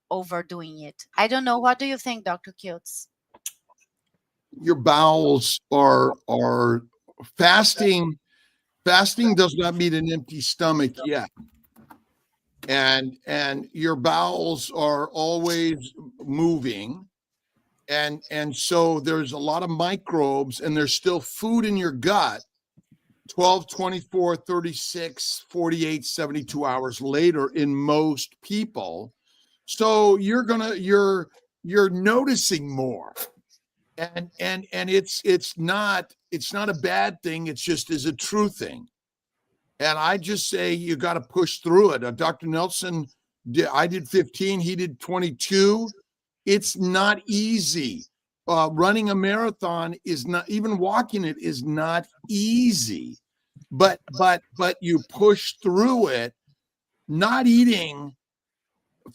overdoing it. I don't know. What do you think, Dr. Cutes?
Your bowels are fasting. Fasting does not mean an empty stomach yet. And your bowels are always moving, and so there's a lot of microbes, and there's still food in your gut 12, 24, 36, 48, 72 hours later in most people. So you're noticing more. And it's not a bad thing, it's just is a true thing. And I just say you got to push through it. Dr. Nelson, I did 15, he did 22. It's not easy. Running a marathon is not, even walking it is not easy. But you push through it. Not eating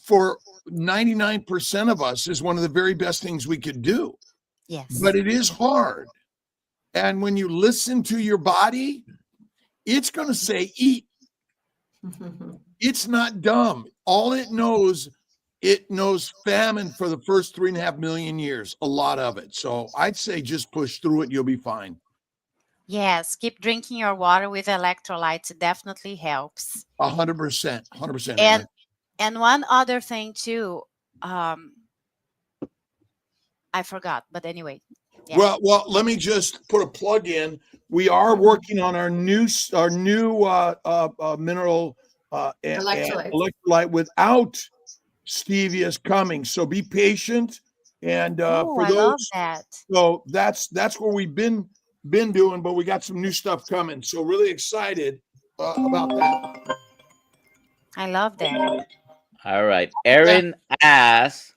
for 99% of us is one of the very best things we could do.
Yes.
But it is hard. And when you listen to your body, it's going to say eat. It's not dumb. All it knows famine for the first 3.5 million years, a lot of it. So I'd say just push through it. You'll be fine.
Yes, keep drinking your water with electrolytes. It definitely helps.
100%. 100%.
And one other thing too, I forgot, but anyway.
Yeah. Well, let me just put a plug in. We are working on our new mineral electrolyte without stevia is coming. So be patient. And for
I
those,
love that.
so that's where we've been doing, but we got some new stuff coming. So really excited about that.
I love that.
All right. Erin asks,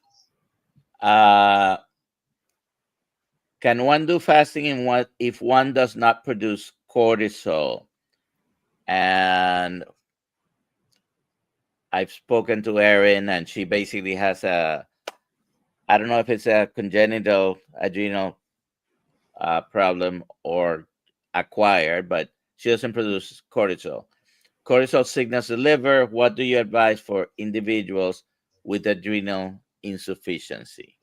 can one do fasting if one does not produce cortisol? And I've spoken to Erin, and she basically has I don't know if it's a congenital adrenal problem or acquired, but she doesn't produce cortisol. Cortisol signals the liver. What do you advise for individuals with adrenal insufficiency?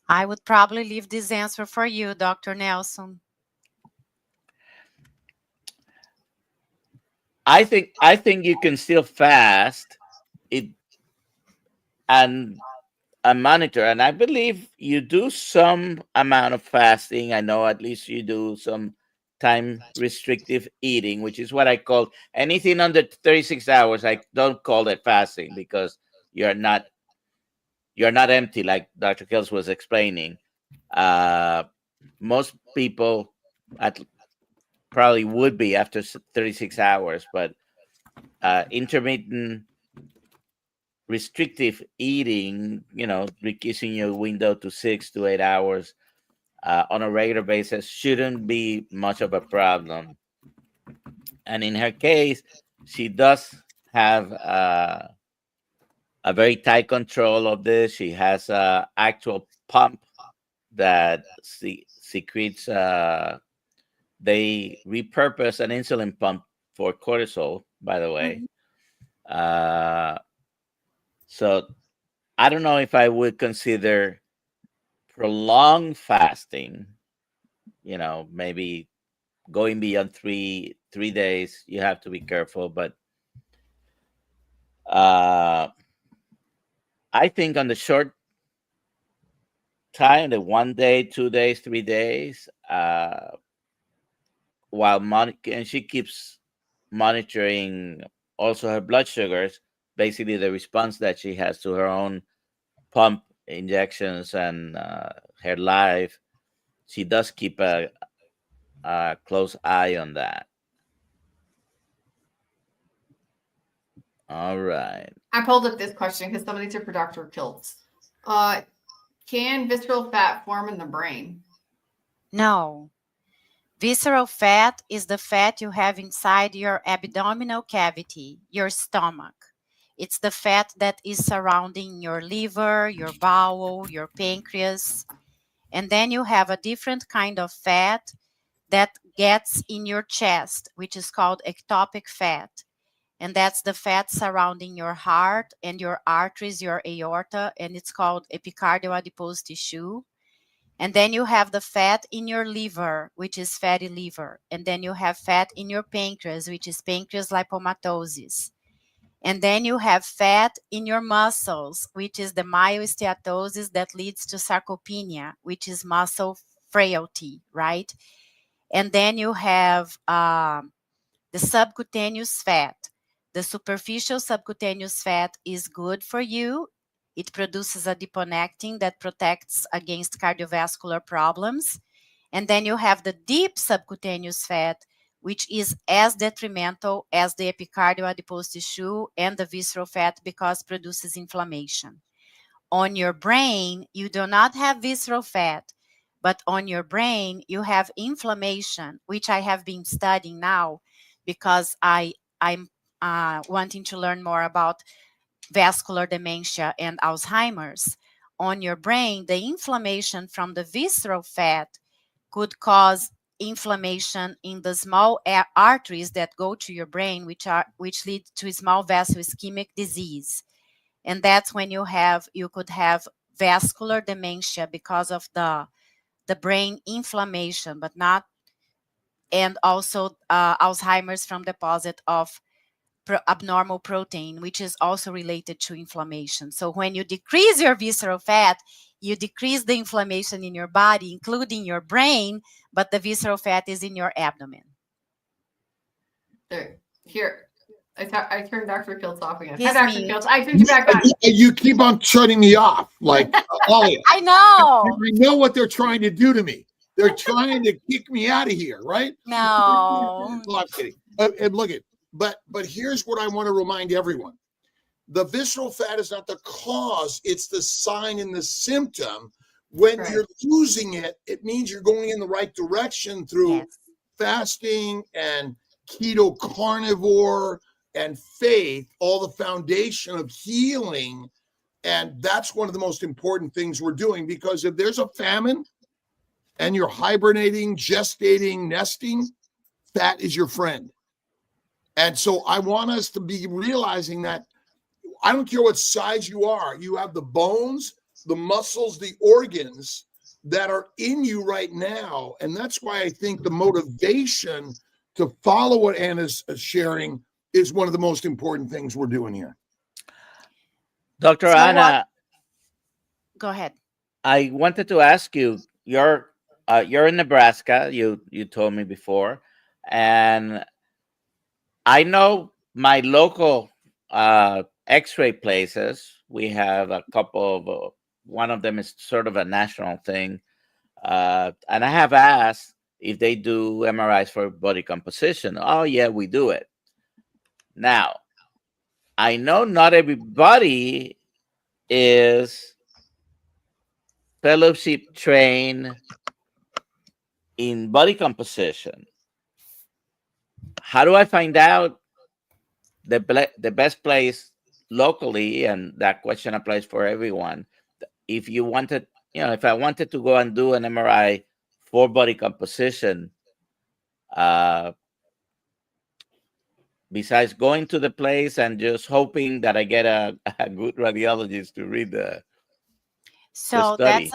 I would probably leave this answer for you, Dr. Nelson.
I think you can still fast it and monitor, and I believe you do some amount of fasting. I know at least you do some time restrictive eating, which is what I call anything under 36 hours. I don't call it fasting because you're not you're not empty, like Dr. Kells was explaining. Uh, most people at probably would be after 36 hours, but intermittent restrictive eating, reducing your window to 6 to 8 hours on a regular basis shouldn't be much of a problem. And in her case, she does have a very tight control of this. She has a actual pump that secretes. They repurpose an insulin pump for cortisol, by the way. So I don't know if I would consider prolonged fasting. Maybe going beyond three days. You have to be careful, but I think on the short time, the 1 day, 2 days, 3 days, and she keeps monitoring also her blood sugars, basically the response that she has to her own pump injections and her life. She does keep a close eye on that. All right.
I pulled up this question because some of these are for Dr. Kiltz. Can visceral fat form in the brain?
No. Visceral fat is the fat you have inside your abdominal cavity, your stomach. It's the fat that is surrounding your liver, your bowel, your pancreas. And then you have a different kind of fat that gets in your chest, which is called ectopic fat. And that's the fat surrounding your heart and your arteries, your aorta, and it's called epicardial adipose tissue. And then you have the fat in your liver, which is fatty liver. And then you have fat in your pancreas, which is pancreas lipomatosis. And then you have fat in your muscles, which is the myosteatosis that leads to sarcopenia, which is muscle frailty, right? And then you have the subcutaneous fat. The superficial subcutaneous fat is good for you. It produces adiponectin that protects against cardiovascular problems. And then you have the deep subcutaneous fat, which is as detrimental as the epicardial adipose tissue and the visceral fat because it produces inflammation. On your brain, you do not have visceral fat, but on your brain, you have inflammation, which I have been studying now because I'm wanting to learn more about vascular dementia and Alzheimer's. On your brain, the inflammation from the visceral fat could cause inflammation in the small arteries that go to your brain, which lead to small vessel ischemic disease. And that's when you could have vascular dementia because of the brain inflammation, but not, and also Alzheimer's from deposit of abnormal protein, which is also related to inflammation. So when you decrease your visceral fat, you decrease the inflammation in your body, including your brain, but the visceral fat is in your abdomen.
There, here. I turned Dr. Kiltz off again.
He's
Hi, Dr.
mute.
Kiltz. I turned you back on.
You keep on shutting me off, like Ollie.
I know.
I know what they're trying to do to me. They're trying to kick me out of here, right?
No.
No, I'm kidding. And look at, but here's what I want to remind everyone: the visceral fat is not the cause; it's the sign and the symptom. When you're losing it, it means you're going in the right direction through fasting and keto carnivore and faith, all the foundation of healing. And that's one of the most important things we're doing, because if there's a famine and you're hibernating, gestating, nesting, fat is your friend. And so I want us to be realizing that I don't care what size you are, you have the bones, the muscles, the organs that are in you right now. And that's why I think the motivation to follow what Anna's sharing is one of the most important things we're doing here.
Dr.
So what?
Anna,
Go ahead.
I wanted to ask you, you're in Nebraska, you told me before, and I know my local X-ray places. We have a couple of. One of them is sort of a national thing, and I have asked if they do MRIs for body composition. Oh yeah, we do it. Now I know not everybody is fellowship trained in body composition. How do I find out the best place locally? And that question applies for everyone. If you wanted, if I wanted to go and do an MRI for body composition, uh, besides going to the place and just hoping that I get a good radiologist to read the
So
study.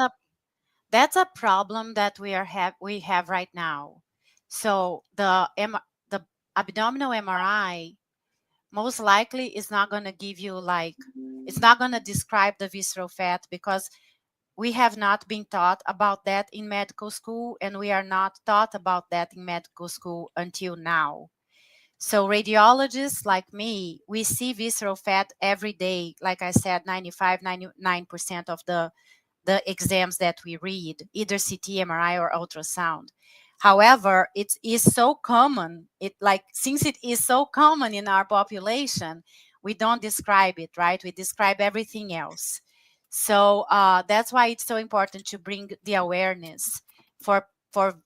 that's a problem that we have right now. So the abdominal MRI most likely is not going to give you like, it's not going to describe the visceral fat, because we have not been taught about that in medical school, and we are not taught about that in medical school until now. So radiologists like me, we see visceral fat every day. Like I said, 95, 99% of the exams that we read, either CT, MRI, or ultrasound. However, it is so common. Since it is so common in our population, we don't describe it, right? We describe everything else. So that's why it's so important to bring the awareness for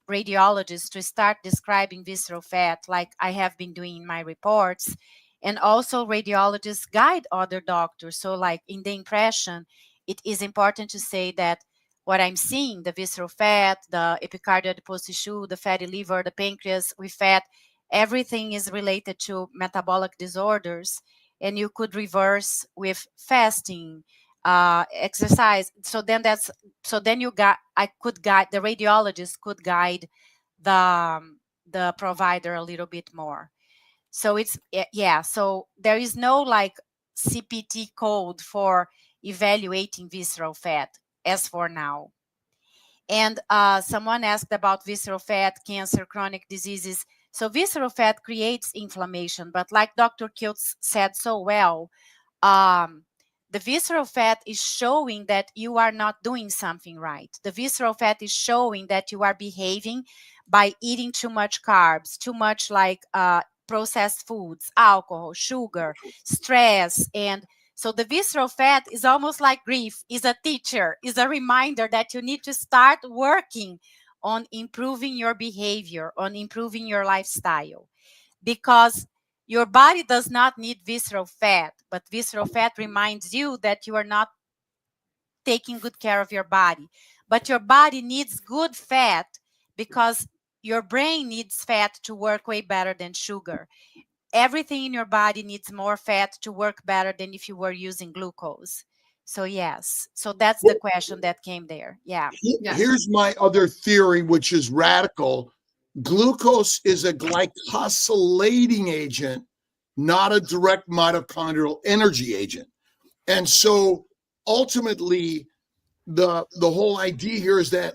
radiologists to start describing visceral fat, like I have been doing in my reports, and also radiologists guide other doctors. So, like in the impression, it is important to say that what I'm seeing, the visceral fat, the epicardial adipose tissue, the fatty liver, the pancreas with fat, everything is related to metabolic disorders, and you could reverse with fasting, exercise. So then you got, I could guide, the radiologist could guide the provider a little bit more. So it's, yeah, so there is no like CPT code for evaluating visceral fat as for now. And someone asked about visceral fat, cancer, chronic diseases. So visceral fat creates inflammation, but like Dr. Kiltz said so well, um, the visceral fat is showing that you are not doing something right. The visceral fat is showing that you are behaving by eating too much carbs, too much like processed foods, alcohol, sugar, stress. And so the visceral fat is almost like grief, is a teacher, is a reminder that you need to start working on improving your behavior, on improving your lifestyle. Because your body does not need visceral fat, but visceral fat reminds you that you are not taking good care of your body. But your body needs good fat because your brain needs fat to work way better than sugar. Everything in your body needs more fat to work better than if you were using glucose. So yes, so that's the question that came there. Yeah.
Here's my other theory, which is radical. Glucose is a glycosylating agent, not a direct mitochondrial energy agent. And so ultimately, the whole idea here is that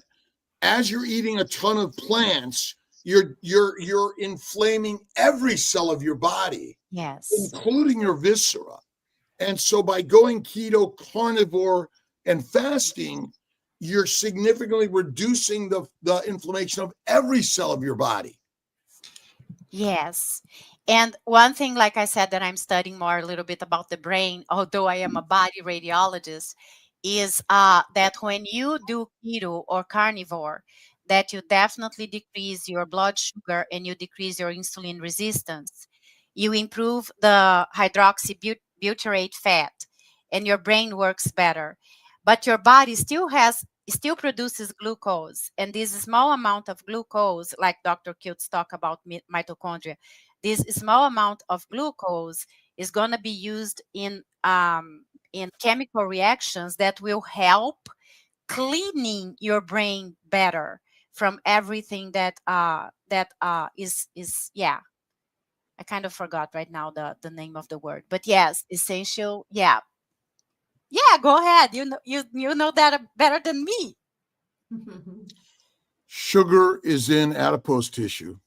as you're eating a ton of plants, you're inflaming every cell of your body,
Yes.
including your viscera. And so by going keto, carnivore, and fasting, you're significantly reducing the inflammation of every cell of your body.
Yes. And one thing, like I said, that I'm studying more a little bit about the brain, although I am a body radiologist, is that when you do keto or carnivore, that you definitely decrease your blood sugar and you decrease your insulin resistance. You improve the hydroxybutyrate fat, and your brain works better. But your body still produces glucose, and this small amount of glucose, like Dr. Kiltz talk about mitochondria, this small amount of glucose is going to be used in chemical reactions that will help cleaning your brain better from everything that is yeah. I kind of forgot right now the name of the word, but yes, essential. Yeah, go ahead. You know that better than me.
Sugar is in adipose tissue.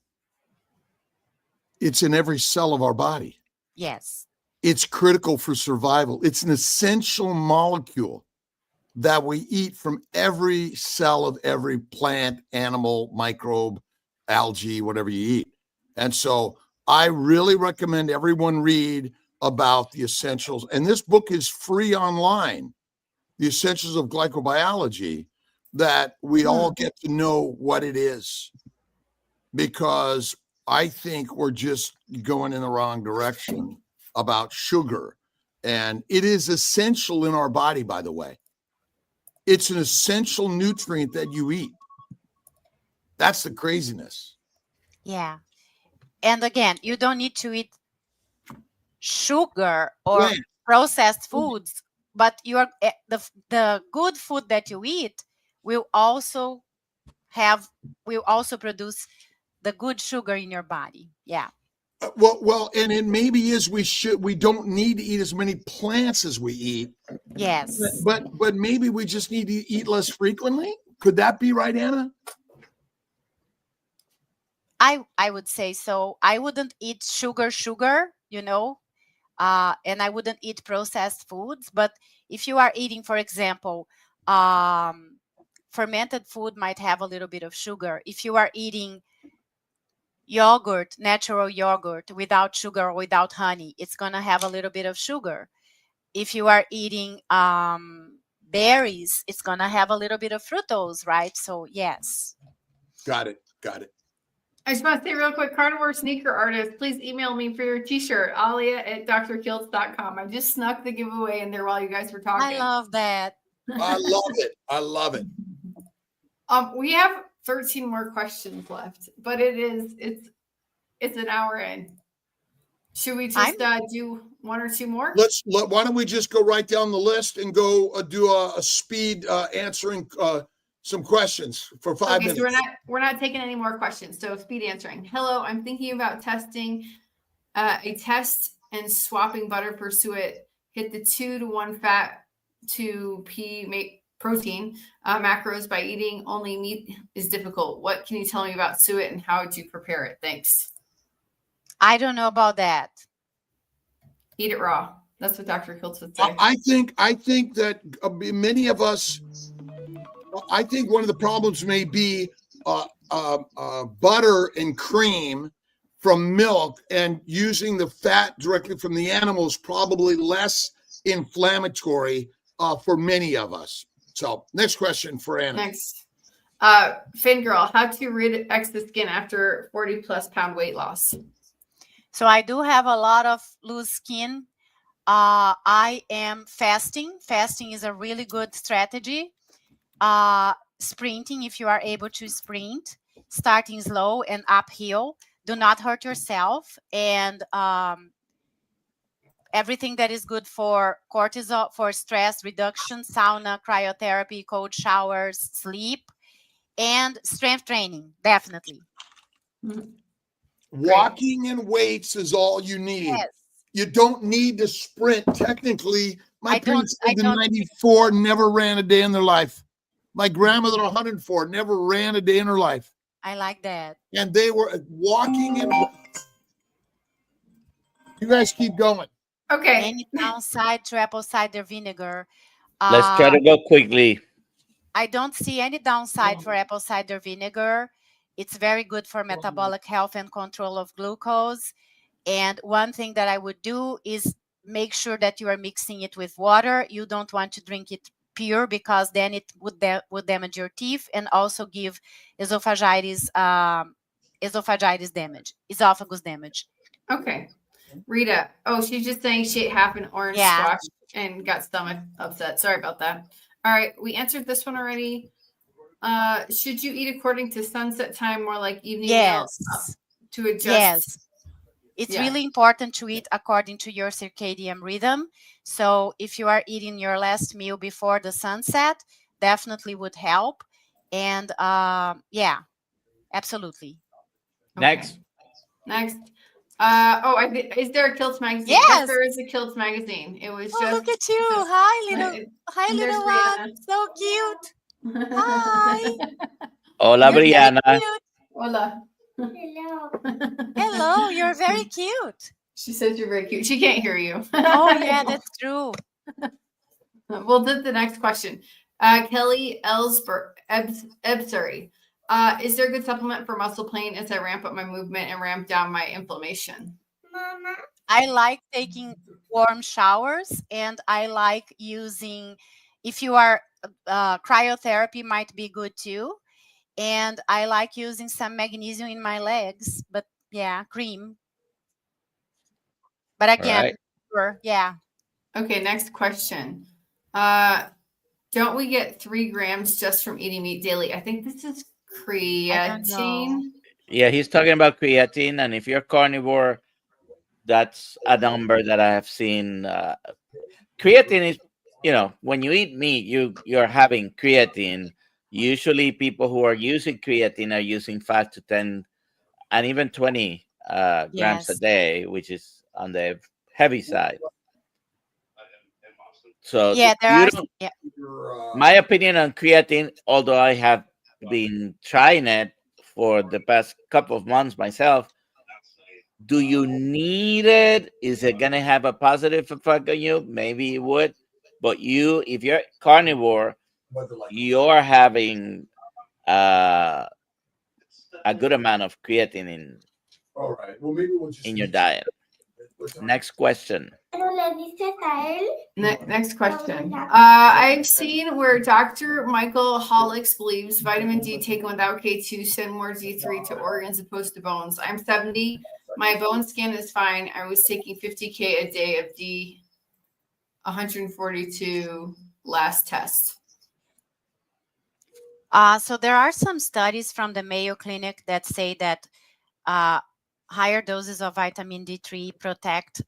It's in every cell of our body.
Yes.
It's critical for survival. It's an essential molecule that we eat from every cell of every plant, animal, microbe, algae, whatever you eat. And so I really recommend everyone read about the essentials. And this book is free online, The Essentials of Glycobiology, that we all get to know what it is, because I think we're just going in the wrong direction about sugar. And it is essential in our body, by the way. It's an essential nutrient that you eat. That's the craziness.
Yeah. And again, you don't need to eat sugar or
Plant.
processed foods, but the good food that you eat will also produce the good sugar in your body. Yeah.
Well, and it maybe is we don't need to eat as many plants as we eat.
Yes.
But maybe we just need to eat less frequently. Could that be right, Anna?
I would say so. I wouldn't eat sugar, and I wouldn't eat processed foods. But if you are eating, for example, fermented food might have a little bit of sugar. If you are eating yogurt, natural yogurt without sugar or without honey, it's going to have a little bit of sugar. If you are eating berries, it's going to have a little bit of fructose, right? So yes.
Got it.
I just want to say real quick, carnivore sneaker artist, please email me for your t-shirt, alia@drkiltz.com. I just snuck the giveaway in there while you guys were talking.
I love that.
I love it.
We have 13 more questions left, but it's an hour in. Should we just do one or two more?
Why don't we just go right down the list and go do a speed answering some questions for 5 minutes.
So we're not taking any more questions. So speed answering. Hello, I'm thinking about testing a test and swapping butter for suet. Hit the 2 to 1 fat to P protein macros by eating only meat is difficult. What can you tell me about suet and how to prepare it? Thanks.
I don't know about that.
Eat it raw. That's what Dr. Kiltz would say.
I think that many of us. I think one of the problems may be butter and cream from milk, and using the fat directly from the animal is probably less inflammatory for many of us. So next question for Anna.
Next. Fin Girl, how to rid excess skin after 40+ pound weight loss?
So I do have a lot of loose skin. I am fasting. Fasting is a really good strategy. Sprinting, if you are able to sprint, starting slow and uphill. Do not hurt yourself. And everything that is good for cortisol, for stress reduction, sauna, cryotherapy, cold showers, sleep, and strength training, definitely.
Walking and weights is all you need.
Yes.
You don't need to sprint. Technically, my parents lived in 94, never ran a day in their life. My grandmother, 104, never ran a day in her life.
I like that.
And they were walking and you guys keep going.
Okay.
Any downside to apple cider vinegar?
Let's try to go quickly.
I don't see any downside for apple cider vinegar. It's very good for metabolic health and control of glucose. And one thing that I would do is make sure that you are mixing it with water. You don't want to drink it pure, because then it would damage your teeth and also give esophagitis esophagus damage.
Okay. Rita. Oh, she's just saying she ate half an orange squash and got stomach upset. Sorry about that. All right. We answered this one already. Should you eat according to sunset time, more like evening meals to adjust?
Yes. It's really important to eat according to your circadian rhythm. So if you are eating your last meal before the sunset, definitely would help. And absolutely.
Next.
Is there a Kilts magazine?
Yes.
There is a Kilts magazine. It was just.
Look at you.
Just,
Hi,
and there's
little one. So cute. Hi.
Hola,
You're very
Brianna.
cute.
Hola.
Hello.
Hello. You're very cute.
She says you're very cute. She can't hear you.
Oh, yeah, that's true.
We'll do the next question. Kelly Ebsuri. Is there a good supplement for muscle pain as I ramp up my movement and ramp down my inflammation?
Mama.
I like taking warm showers, and I like using, if you are, cryotherapy might be good too. And I like using some magnesium in my legs, but yeah, cream. But again,
Right.
sure, yeah.
Okay, next question. Don't we get 3 grams just from eating meat daily? I think this is
I don't know.
creatine.
Yeah, he's talking about creatine, and if you're carnivore, that's a number that I have seen. Creatine is, when you eat meat, you're having creatine. Usually, people who are using creatine are using 5 to 10, and even 20 grams a
Yes.
day, which is on the heavy side. So
Yeah, there
you
are.
don't.
Yeah.
My opinion on creatine, although I have been trying it for the past couple of months myself, do you need it? Is it going to have a positive effect on you? Maybe it would. But if you're carnivore, you're having a good amount of creatine
All right. Well, maybe we'll just
in your diet. Next question.
Next question. I've seen where Dr. Michael Hollix believes vitamin D taken without K2 send more D3 to organs opposed to bones. I'm 70. My bone scan is fine. I was taking 50K a day of D, 142 last test.
So there are some studies from the Mayo Clinic that say that higher doses of vitamin D3 protect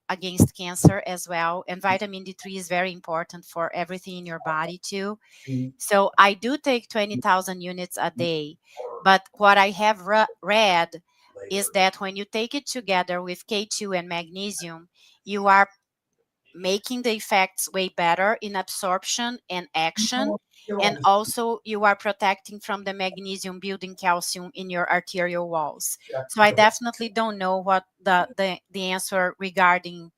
against cancer as well. And vitamin D3 is very important for everything in your body too. So I do take 20,000 units a day. But what I have read is that when you take it together with K2 and magnesium, you are making the effects way better in absorption and action. And also you are protecting from the magnesium building calcium in your arterial walls. So I definitely don't know what the answer regarding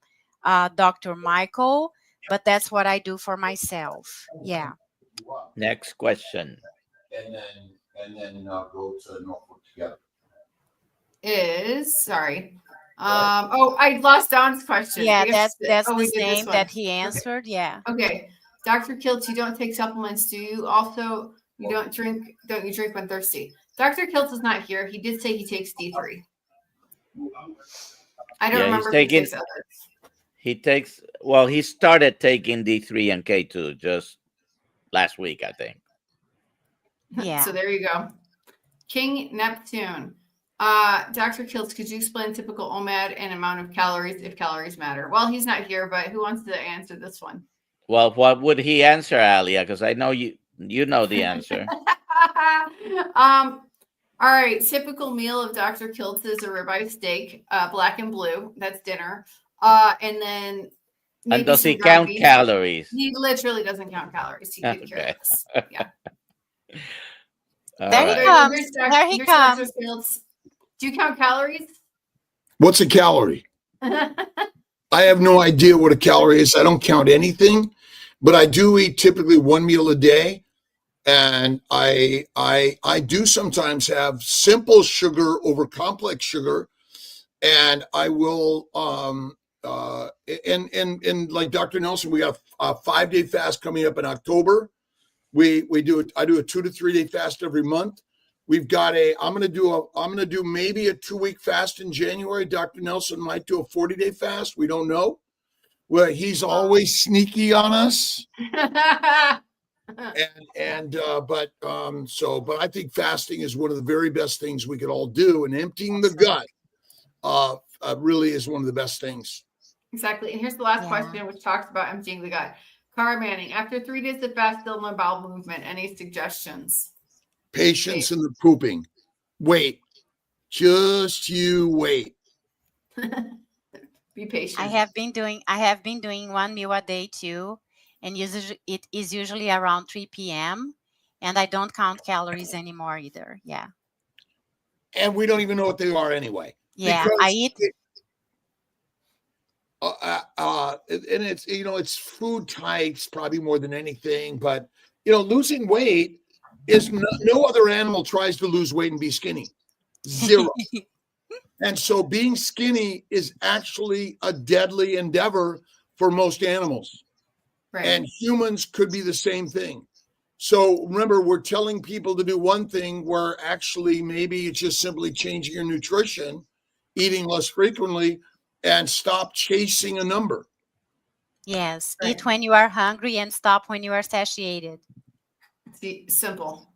Dr. Michael, but that's what I do for myself. Yeah.
Next question.
And then go to Norfolk together.
Sorry. I lost Don's question.
Yeah, that's
we
the
did this
same
one.
that he answered. Okay. Yeah.
Okay. Dr. Kiltz, you don't take supplements, do you? Also, don't you drink when thirsty? Dr. Kiltz is not here. He did say he takes D3. I don't remember if he takes others.
He started taking D3 and K2 just last week, I think.
Yeah.
So there you go. King Neptune. Dr. Kiltz, could you explain typical OMAD and amount of calories if calories matter? Well, he's not here, but who wants to answer this one?
Well, what would he answer, Alia? Because I know you know the answer.
All right. Typical meal of Dr. Kiltz is a ribeye steak, black and blue. That's dinner. And then
and does he count calories?
He literally doesn't count calories. He could care less. Yeah.
There he comes. There he comes.
Do you count calories?
What's a calorie? I have no idea what a calorie is. I don't count anything, but I do eat typically one meal a day. And I do sometimes have simple sugar over complex sugar. And I will, and like Dr. Nelson, we have a 5-day fast coming up in October. I do a 2 to 3 day fast every month. We've got I'm going to do maybe a 2-week fast in January. Dr. Nelson might do a 40-day fast. We don't know. Well, he's always sneaky on us. But I think fasting is one of the very best things we could all do, and emptying the gut really is one of the best things.
Exactly. And here's the last question, which talks about emptying the gut. Cara Manning, after 3 days of fast, still no bowel movement. Any suggestions?
Patience in the pooping. Wait. Just you wait.
Be patient.
I have been doing one meal a day too, and it is usually around 3 p.m. and I don't count calories anymore either. Yeah.
And we don't even know what they are anyway.
Yeah,
Because
I eat.
And it's, it's food types probably more than anything, but losing weight is no other animal tries to lose weight and be skinny. Zero. And so being skinny is actually a deadly endeavor for most animals.
Right.
And humans could be the same thing. So remember, we're telling people to do one thing where actually maybe it's just simply changing your nutrition, eating less frequently, and stop chasing a number.
Yes,
Right.
eat when you are hungry and stop when you are satiated.
See, simple.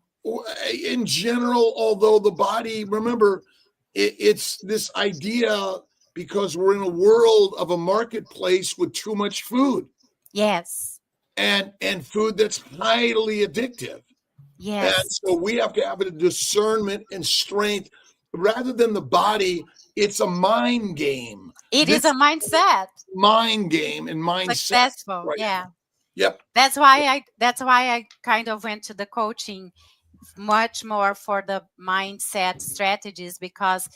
In general, although the body, remember, it's this idea because we're in a world of a marketplace with too much food.
Yes.
And food that's highly addictive.
Yes.
And so we have to have a discernment and strength rather than the body. It's a mind game.
It is a mindset.
Mind game and mindset.
Successful.
Right.
Yeah.
Yep.
That's why I kind of went to the coaching much more for the mindset strategies, because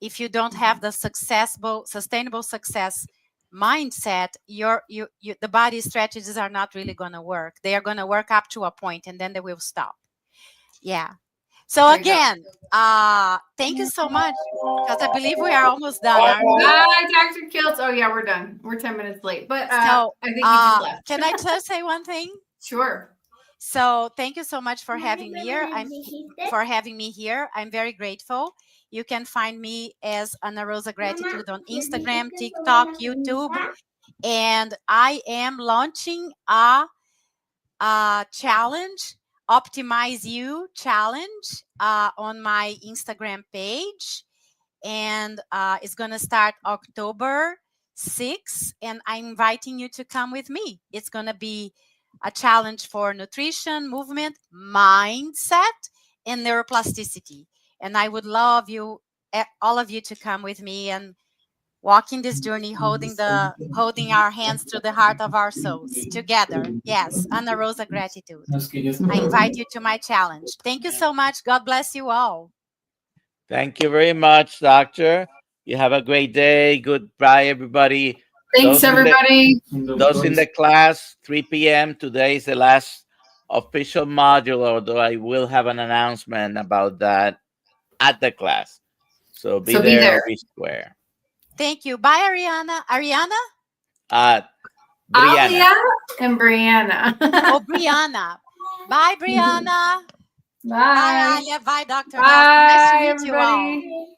if you don't have the sustainable success mindset, the body strategies are not really going to work. They are going to work up to a point and then they will stop. Yeah. So again, thank you so much, because I believe we are almost done, aren't we?
Hi, Dr. Kiltz. Oh yeah, we're done. We're 10 minutes late, but
So,
I think you just left.
can I just say one thing?
Sure.
So thank you so much for having me here. I'm very grateful. You can find me as Ana Rosa Gratitude on Instagram, TikTok, YouTube, and I am launching a challenge, Optimize You challenge, on my Instagram page, and it's gonna start October 6th, and I'm inviting you to come with me. It's gonna be a challenge for nutrition, movement, mindset, and neuroplasticity. And I would love all of you to come with me and walk in this journey, holding our hands through the heart of our souls together. Yes, Ana Rosa Gratitude. I invite you to my challenge. Thank you so much. God bless you all.
Thank you very much, Doctor. You have a great day. Goodbye, everybody.
Thanks, everybody.
Those in the class, 3 p.m. Today is the last official module, although I will have an announcement about that at the class. So be there or be square.
Thank you. Bye, Ariana.
Brianna.
Alia and Brianna.
Oh, Brianna. Bye, Brianna.
Bye.
Bye, Alia. Bye, Dr.
Bye,
Nice to meet you all.
everybody.